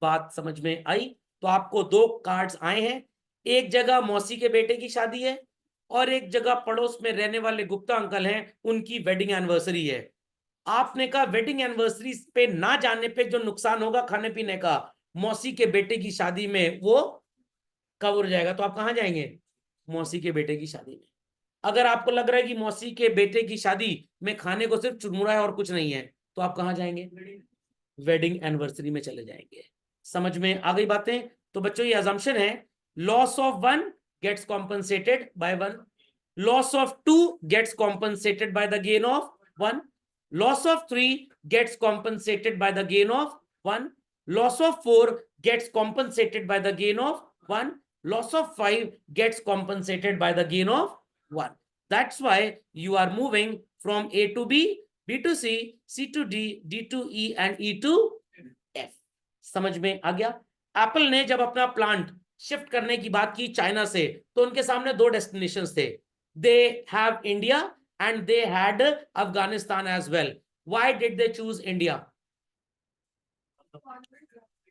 बात समझ में आई? तो आपको 2 कार्ड्स आए हैं, एक जगह मौसी के बेटे की शादी है और एक जगह पड़ोस में रहने वाले गुप्ता अंकल हैं, उनकी वेडिंग एनिवर्सरी है। आपने कहा वेडिंग एनिवर्सरी पे ना जाने पे जो नुकसान होगा खाने पीने का, मौसी के बेटे की शादी में वो कवर हो जाएगा। तो आप कहां जाएंगे? मौसी के बेटे की शादी में। अगर आपको लग रहा है कि मौसी के बेटे की शादी में खाने को सिर्फ चुरमुरा है और कुछ नहीं है, तो आप कहां जाएंगे? वेडिंग एनिवर्सरी में चले जाएंगे। समझ में आ गई बातें? तो बच्चों ये अजम्पशन है, loss of 1 gets compensated by 1, loss of 2 gets compensated by the gain of 1, loss of 3 gets compensated by the gain of 1, loss of 4 gets compensated by the gain of 1, loss of 5 gets compensated by the gain of 1. That's why you are moving from A to B, B to C, C to D, D to E and E to F. समझ में आ गया? Apple ने जब अपना plant shift करने की बात की चाइना से, तो उनके सामने 2 डेस्टिनेशंस थे। They have India and they had Afghanistan as well. Why did they choose India?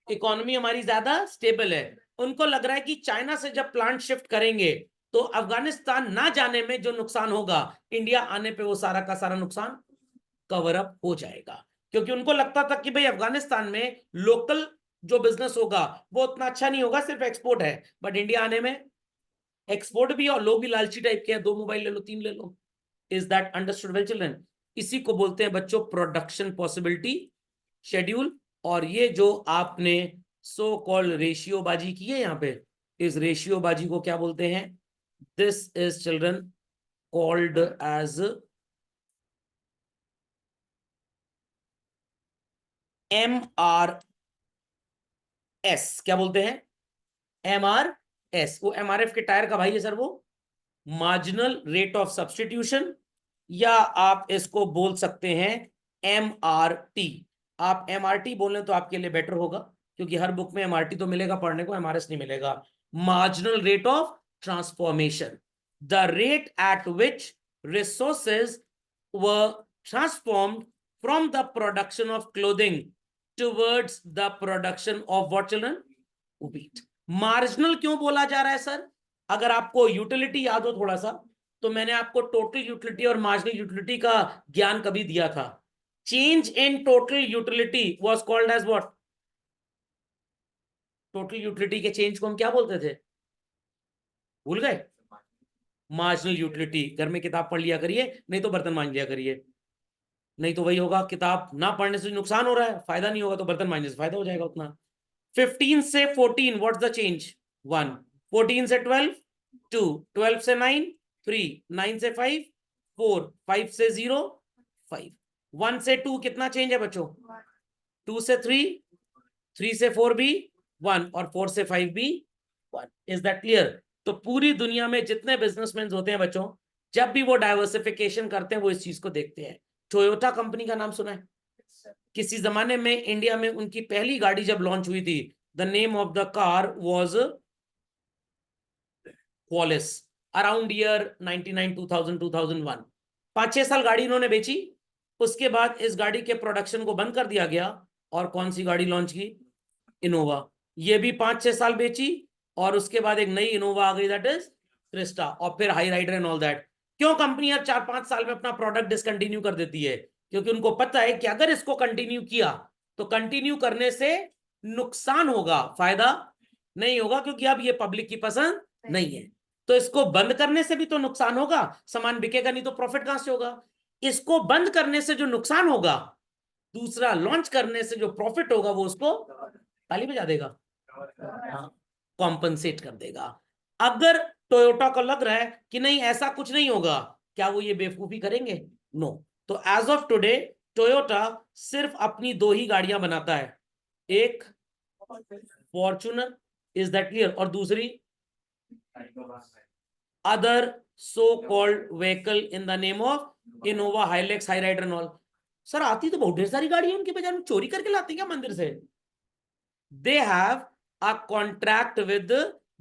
Economy हमारी ज्यादा स्टेबल है। उनको लग रहा है कि चाइना से जब प्लांट शिफ्ट करेंगे तो अफगानिस्तान ना जाने में जो नुकसान होगा, इंडिया आने पे वो सारा का सारा नुकसान कवर अप हो जाएगा। क्योंकि उनको लगता था कि भाई अफगानिस्तान में लोकल जो बिजनेस होगा वो उतना अच्छा नहीं होगा, सिर्फ एक्सपोर्ट है, बट इंडिया आने में एक्सपोर्ट भी और लोग भी लालची टाइप के हैं, 2 मोबाइल ले लो, 3 ले लो। Is that understood well children? इसी को बोलते हैं बच्चों प्रोडक्शन पॉसिबिलिटी शेड्यूल। और ये जो आपने सो कॉल्ड रेशियो बाजी की है यहां पे, इस रेशियो बाजी को क्या बोलते हैं? This is children called as MRS। क्या बोलते हैं? MRS। वो MRF के टायर का भाई है सर, वो मार्जिनल रेट ऑफ सब्स्टिट्यूशन, या आप इसको बोल सकते हैं MRT। आप MRT बोल रहे तो आपके लिए बेटर होगा, क्योंकि हर बुक में MRT तो मिलेगा पढ़ने को, MRS नहीं मिलेगा। Marginal rate of transformation, the rate at which resources were transformed from the production of clothing towards the production of what children? Wheat. Marginal क्यों बोला जा रहा है सर? अगर आपको यूटिलिटी याद हो थोड़ा सा, तो मैंने आपको टोटल यूटिलिटी और मार्जिनल यूटिलिटी का ज्ञान कभी दिया था। Change in total utility was called as what? Total utility के चेंज को हम क्या बोलते थे? भूल गए? Marginal utility. घर में किताब पढ़ लिया करिए, नहीं तो बर्तन मांज लिया करिए। नहीं तो वही होगा, किताब ना पढ़ने से नुकसान हो रहा है, फायदा नहीं होगा, तो बर्तन मांजने से फायदा हो जाएगा उतना। 15 से 14 व्हाट्स द चेंज? 1। 14 से 12 2। 12 से 9 3। 9 से 5 4। 5 से 0 5। 1 से 2 कितना चेंज है बच्चों? 2 से 3 3 से 4 भी 1 और 4 से 5 भी 1। Is that clear? तो पूरी दुनिया में जितने बिजनेसमैन होते हैं बच्चों, जब भी वो डाइवर्सिफिकेशन करते हैं वो इस चीज को देखते हैं। टोयोटा कंपनी का नाम सुना है? किसी जमाने में इंडिया में उनकी पहली गाड़ी जब लॉन्च हुई थी, the name of the car was Qualis, around year 99 2000 2001। 5-6 साल गाड़ी इन्होंने बेची, उसके बाद इस गाड़ी के प्रोडक्शन को बंद कर दिया गया और कौन सी गाड़ी लॉन्च की? इनोवा। ये भी 5-6 साल बेची और उसके बाद एक नई इनोवा आ गई, दैट इज क्रिस्टा, और फिर Hyryder and all that. क्यों कंपनियां 4-5 साल में अपना प्रोडक्ट डिसकंटिन्यू कर देती है? क्योंकि उनको पता है कि अगर इसको कंटिन्यू किया तो कंटिन्यू करने से नुकसान होगा, फायदा नहीं होगा, क्योंकि अब ये पब्लिक की पसंद नहीं है। तो इसको बंद करने से भी तो नुकसान होगा, सामान बिकेगा नहीं तो प्रॉफिट कहां से होगा? इसको बंद करने से जो नुकसान होगा, दूसरा लॉन्च करने से जो प्रॉफिट होगा, वो उसको ताली बजा देगा, कॉम्पनसेट कर देगा। अगर टोयोटा को लग रहा है कि नहीं ऐसा कुछ नहीं होगा, क्या वो ये बेवकूफी करेंगे? नो। तो एज ऑफ टुडे टोयोटा सिर्फ अपनी 2 ही गाड़ियां बनाता है, एक फॉर्च्यूनर, इज दैट क्लियर, और दूसरी other so called vehicle in the name of Innova, Hilux, Hyryder and all. Sir आती तो बहुत ढेर सारी गाड़ी है उनके बाजार में, चोरी करके लाते हैं क्या मंदिर से? They have a contract with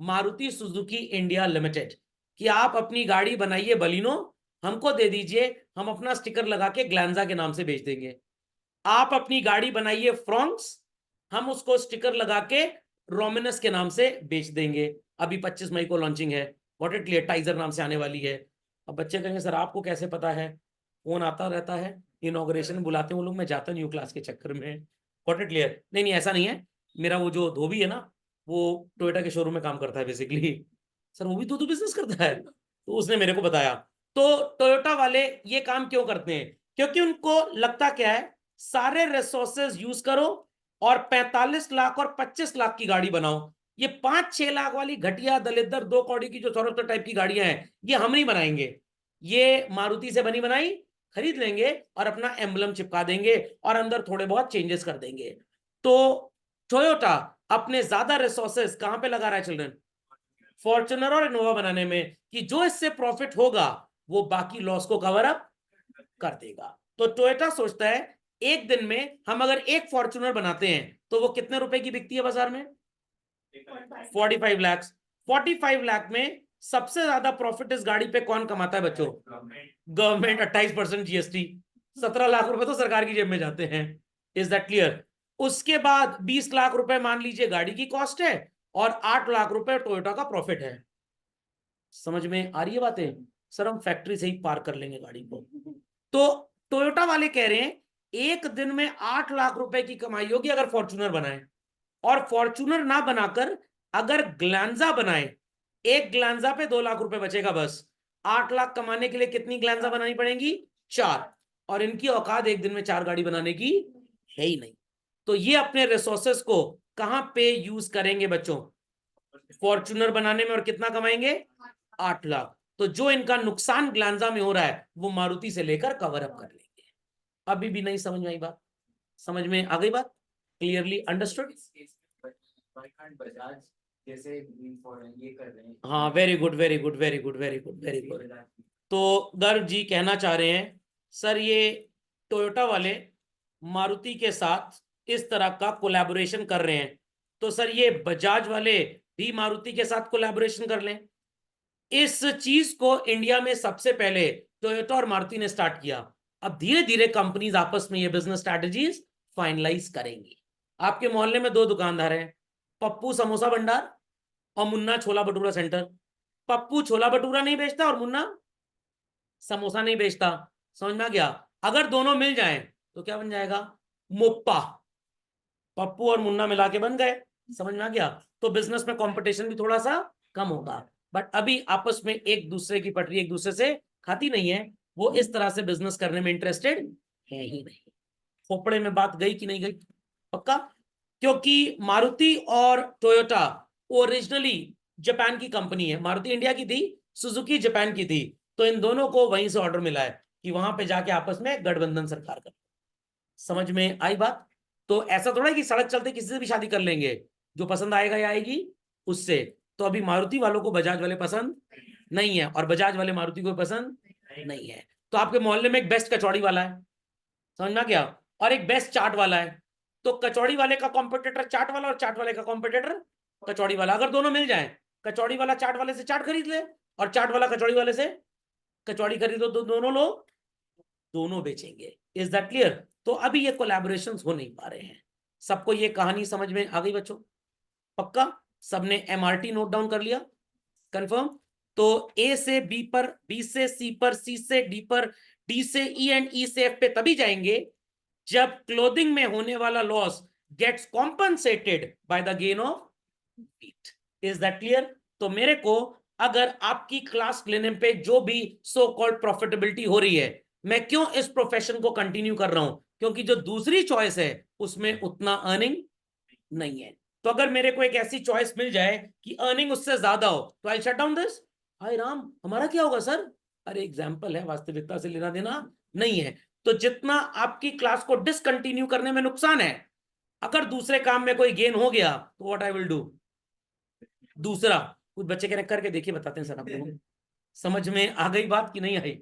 Maruti Suzuki India limited कि आप अपनी गाड़ी बनाइए बलिनो, हमको दे दीजिए, हम अपना स्टिकर लगा के ग्लैंजा के नाम से बेच देंगे। आप अपनी गाड़ी बनाइए फ्रॉन्क्स, हम उसको स्टिकर लगा के रोमिनस के नाम से बेच देंगे। अभी 25 मई को लॉन्चिंग है, व्हाट इट क्लियर, टाइजर नाम से आने वाली है। अब बच्चे कहेंगे सर आपको कैसे पता है? फोन आता रहता है, इनॉग्रेशन बुलाते हैं वो लोग, मैं जाता नहीं हूँ क्लास के चक्कर में। What it clear? नहीं नहीं ऐसा नहीं है, मेरा वो जो धोबी है ना, वो टोयोटा के शोरूम में काम करता है बेसिकली। सर वो भी तो बिजनेस करता है, तो उसने मेरे को बताया। तो टोयोटा वाले ये काम क्यों करते हैं? क्योंकि उनको लगता क्या है, सारे रिसोर्सेज यूज करो और 45 लाख और 25 लाख की गाड़ी बनाओ। ये 5-6 लाख वाली घटिया दलिद्र 2 कौड़ी की जो सौरभ टाइप की गाड़ियां हैं, ये हम नहीं बनाएंगे, ये मारुति से बनी बनाई खरीद लेंगे और अपना एम्बलम चिपका देंगे और अंदर थोड़े बहुत चेंजेस कर देंगे। तो टोयोटा अपने ज्यादा रिसोर्सेज कहां पे लगा रहा है चिल्ड्रन? फॉर्च्यूनर और इनोवा बनाने में, कि जो इससे प्रॉफिट होगा वो बाकी लॉस को कवर अप कर देगा। तो टोयोटा सोचता है एक दिन में हम अगर एक फॉर्च्यूनर बनाते हैं तो वो कितने रुपए की बिकती है बाजार में? 45 लाख। 45 लाख में सबसे ज्यादा प्रॉफिट इस गाड़ी पे कौन कमाता है बच्चों? गवर्नमेंट। 28% जीएसटी, 17 लाख रुपए तो सरकार की जेब में जाते हैं। Is that clear? उसके बाद 20 लाख रुपए मान लीजिए गाड़ी की कॉस्ट है और 8 लाख रुपए टोयोटा का प्रॉफिट है। समझ में आ रही है बातें? सर हम फैक्ट्री से ही पार कर लेंगे गाड़ी को। तो टोयोटा वाले कह रहे हैं एक दिन में 8 लाख रुपए की कमाई होगी अगर फॉर्च्यूनर बनाए, और फॉर्च्यूनर ना बनाकर अगर ग्लैंजा बनाए, एक ग्लैंजा पे 2 लाख रुपए बचेगा बस। 8 लाख कमाने के लिए कितनी ग्लैंजा बनानी पड़ेगी? 4, और इनकी औकात एक दिन में 4 गाड़ी बनाने की है ही नहीं। तो ये अपने रिसोर्सेस को कहां पे यूज करेंगे बच्चों? फॉर्च्यूनर बनाने में, और कितना कमाएंगे? 8 लाख। तो जो इनका नुकसान ग्लैंजा में हो रहा है वो मारुति से लेकर कवर अप कर लेंगे। अभी भी नहीं समझ में आई बात? समझ में आ गई बात? Clearly understood? जैसे ये कर रहे हैं। हाँ very good very good very good very good very good. तो गर्ग जी कहना चाह रहे हैं सर ये टोयोटा वाले मारुति के साथ इस तरह का कोलैबोरेशन कर रहे हैं, तो सर ये बजाज वाले भी मारुति के साथ कोलैबोरेशन कर लें। इस चीज को इंडिया में सबसे पहले टोयोटा और मारुति ने स्टार्ट किया। अब धीरे धीरे कंपनीज आपस में ये बिजनेस स्ट्रैटेजीज फाइनलाइज करेंगी। आपके मोहल्ले में 2 दुकानदार हैं, पप्पू समोसा भंडार और मुन्ना छोला भटूरा सेंटर। पप्पू छोला भटूरा नहीं बेचता और मुन्ना समोसा नहीं बेचता। समझ में आ गया? अगर दोनों मिल जाएं तो क्या बन जाएगा? मुप्पा। पप्पू और मुन्ना मिला के बन गए। समझ में आ गया? तो बिजनेस में कंपटीशन भी थोड़ा सा कम होगा। बट अभी आपस में एक दूसरे की पटरी एक दूसरे से खाती नहीं है, वो इस तरह से बिजनेस करने में इंटरेस्टेड है ही नहीं। खोपड़े में बात गई कि नहीं गई? पक्का? क्योंकि मारुति और टोयोटा ओरिजिनली जापान की कंपनी है, मारुति इंडिया की थी, सुजुकी जापान की थी, तो इन दोनों को वहीं से ऑर्डर मिला है कि वहां पे जाके आपस में गठबंधन सरकार कर। समझ में आई बात? तो ऐसा थोड़ा है कि सड़क चलते किसी से भी शादी कर लेंगे, जो पसंद आएगा या आएगी उससे। तो अभी मारुति वालों को बजाज वाले पसंद नहीं है और बजाज वाले मारुति को पसंद नहीं है। तो आपके मोहल्ले में एक बेस्ट कचौड़ी वाला है, समझ में क्या, और एक बेस्ट चाट वाला है, तो कचौड़ी वाले का कॉम्पिटिटर चाट वाला और चाट वाले का कॉम्पिटिटर कचौड़ी वाला। अगर दोनों मिल जाए, कचौड़ी वाला चाट वाले से चाट खरीद ले और चाट वाला कचौड़ी वाले से कचौड़ी खरीदो, तो दोनों लोग दोनों बेचेंगे। Is that clear? तो अभी ये कोलैबोरेशंस हो नहीं पा रहे हैं। सबको ये कहानी समझ में आ गई बच्चों? पक्का? सबने एमआरटी नोट डाउन कर लिया? कंफर्म? तो ए से बी पर, बी से सी पर, सी से डी पर, डी से ई एंड ई से एफ पे तभी जाएंगे जब क्लोथिंग में होने वाला loss gets compensated by the gain of wheat. Is that clear? तो मेरे को अगर आपकी क्लास लेने पे जो भी सो कॉल्ड प्रॉफिटेबिलिटी हो रही है, मैं क्यों इस प्रोफेशन को कंटिन्यू कर रहा हूं? क्योंकि जो दूसरी चॉइस है उसमें उतना अर्निंग नहीं है। तो अगर मेरे को एक ऐसी चॉइस मिल जाए कि अर्निंग उससे ज्यादा हो, तो आई शट डाउन दिस। हाय राम, हमारा क्या होगा सर? अरे एग्जाम्पल है, वास्तविकता से लेना देना नहीं है। तो जितना आपकी क्लास को डिसकंटिन्यू करने में नुकसान है, अगर दूसरे काम में कोई गेन हो गया तो व्हाट आई विल डू? दूसरा कुछ बच्चे के करके देखिए, बताते हैं सर आप लोगों को। समझ में आ गई बात कि नहीं आई?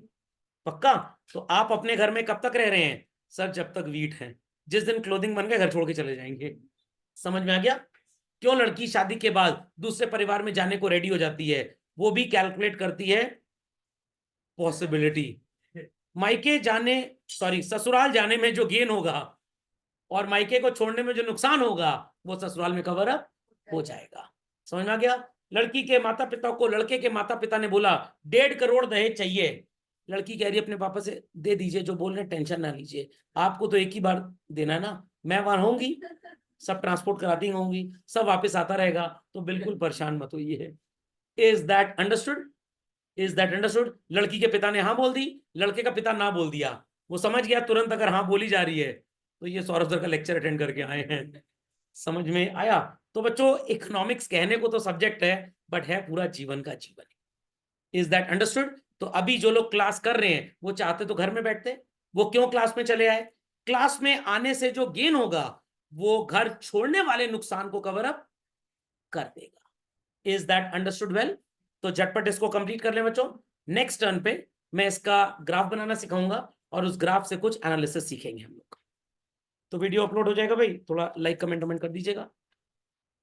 पक्का? तो आप अपने घर में कब तक रह रहे हैं? सर जब तक वीट है। जिस दिन क्लोथिंग बन गए घर छोड़ के चले जाएंगे। समझ में आ गया? क्यों लड़की शादी के बाद दूसरे परिवार में जाने को रेडी हो जाती है? वो भी कैलकुलेट करती है पॉसिबिलिटी। मायके जाने, सॉरी ससुराल जाने में जो गेन होगा और मायके को छोड़ने में जो नुकसान होगा, वो ससुराल में कवर अप हो जाएगा। समझ में आ गया? लड़की के माता पिता को, लड़के के माता पिता ने बोला 1.5 करोड़ दहेज चाहिए। लड़की कह रही है अपने पापा से, दे दीजिए, जो बोल रहे हैं टेंशन ना लीजिए, आपको तो एक ही बार देना है ना, मैं वहां होंगी, सब ट्रांसपोर्ट कराती होंगी, सब वापस आता रहेगा, तो बिल्कुल परेशान मत होइए। Is that understood? Is that understood? लड़की के पिता ने हाँ बोल दी, लड़के का पिता ना बोल दिया, वो समझ गया तुरंत अगर हाँ बोली जा रही है तो ये सौरभ सर का लेक्चर अटेंड करके आए हैं। समझ में आया? तो बच्चों, इकोनॉमिक्स कहने को तो सब्जेक्ट है, बट है पूरा जीवन का जीवन। Is that understood? तो अभी जो लोग क्लास कर रहे हैं वो चाहते तो घर में बैठते, वो क्यों क्लास में चले आए? क्लास में आने से जो गेन होगा वो घर छोड़ने वाले नुकसान को कवर अप कर देगा। Is that understood well? तो झटपट इसको कंप्लीट कर ले बच्चों। नेक्स्ट टर्न पे मैं इसका ग्राफ बनाना सिखाऊंगा और उस ग्राफ से कुछ एनालिसिस सीखेंगे हम लोग। तो वीडियो अपलोड हो जाएगा भाई, थोड़ा लाइक कमेंट कर दीजिएगा।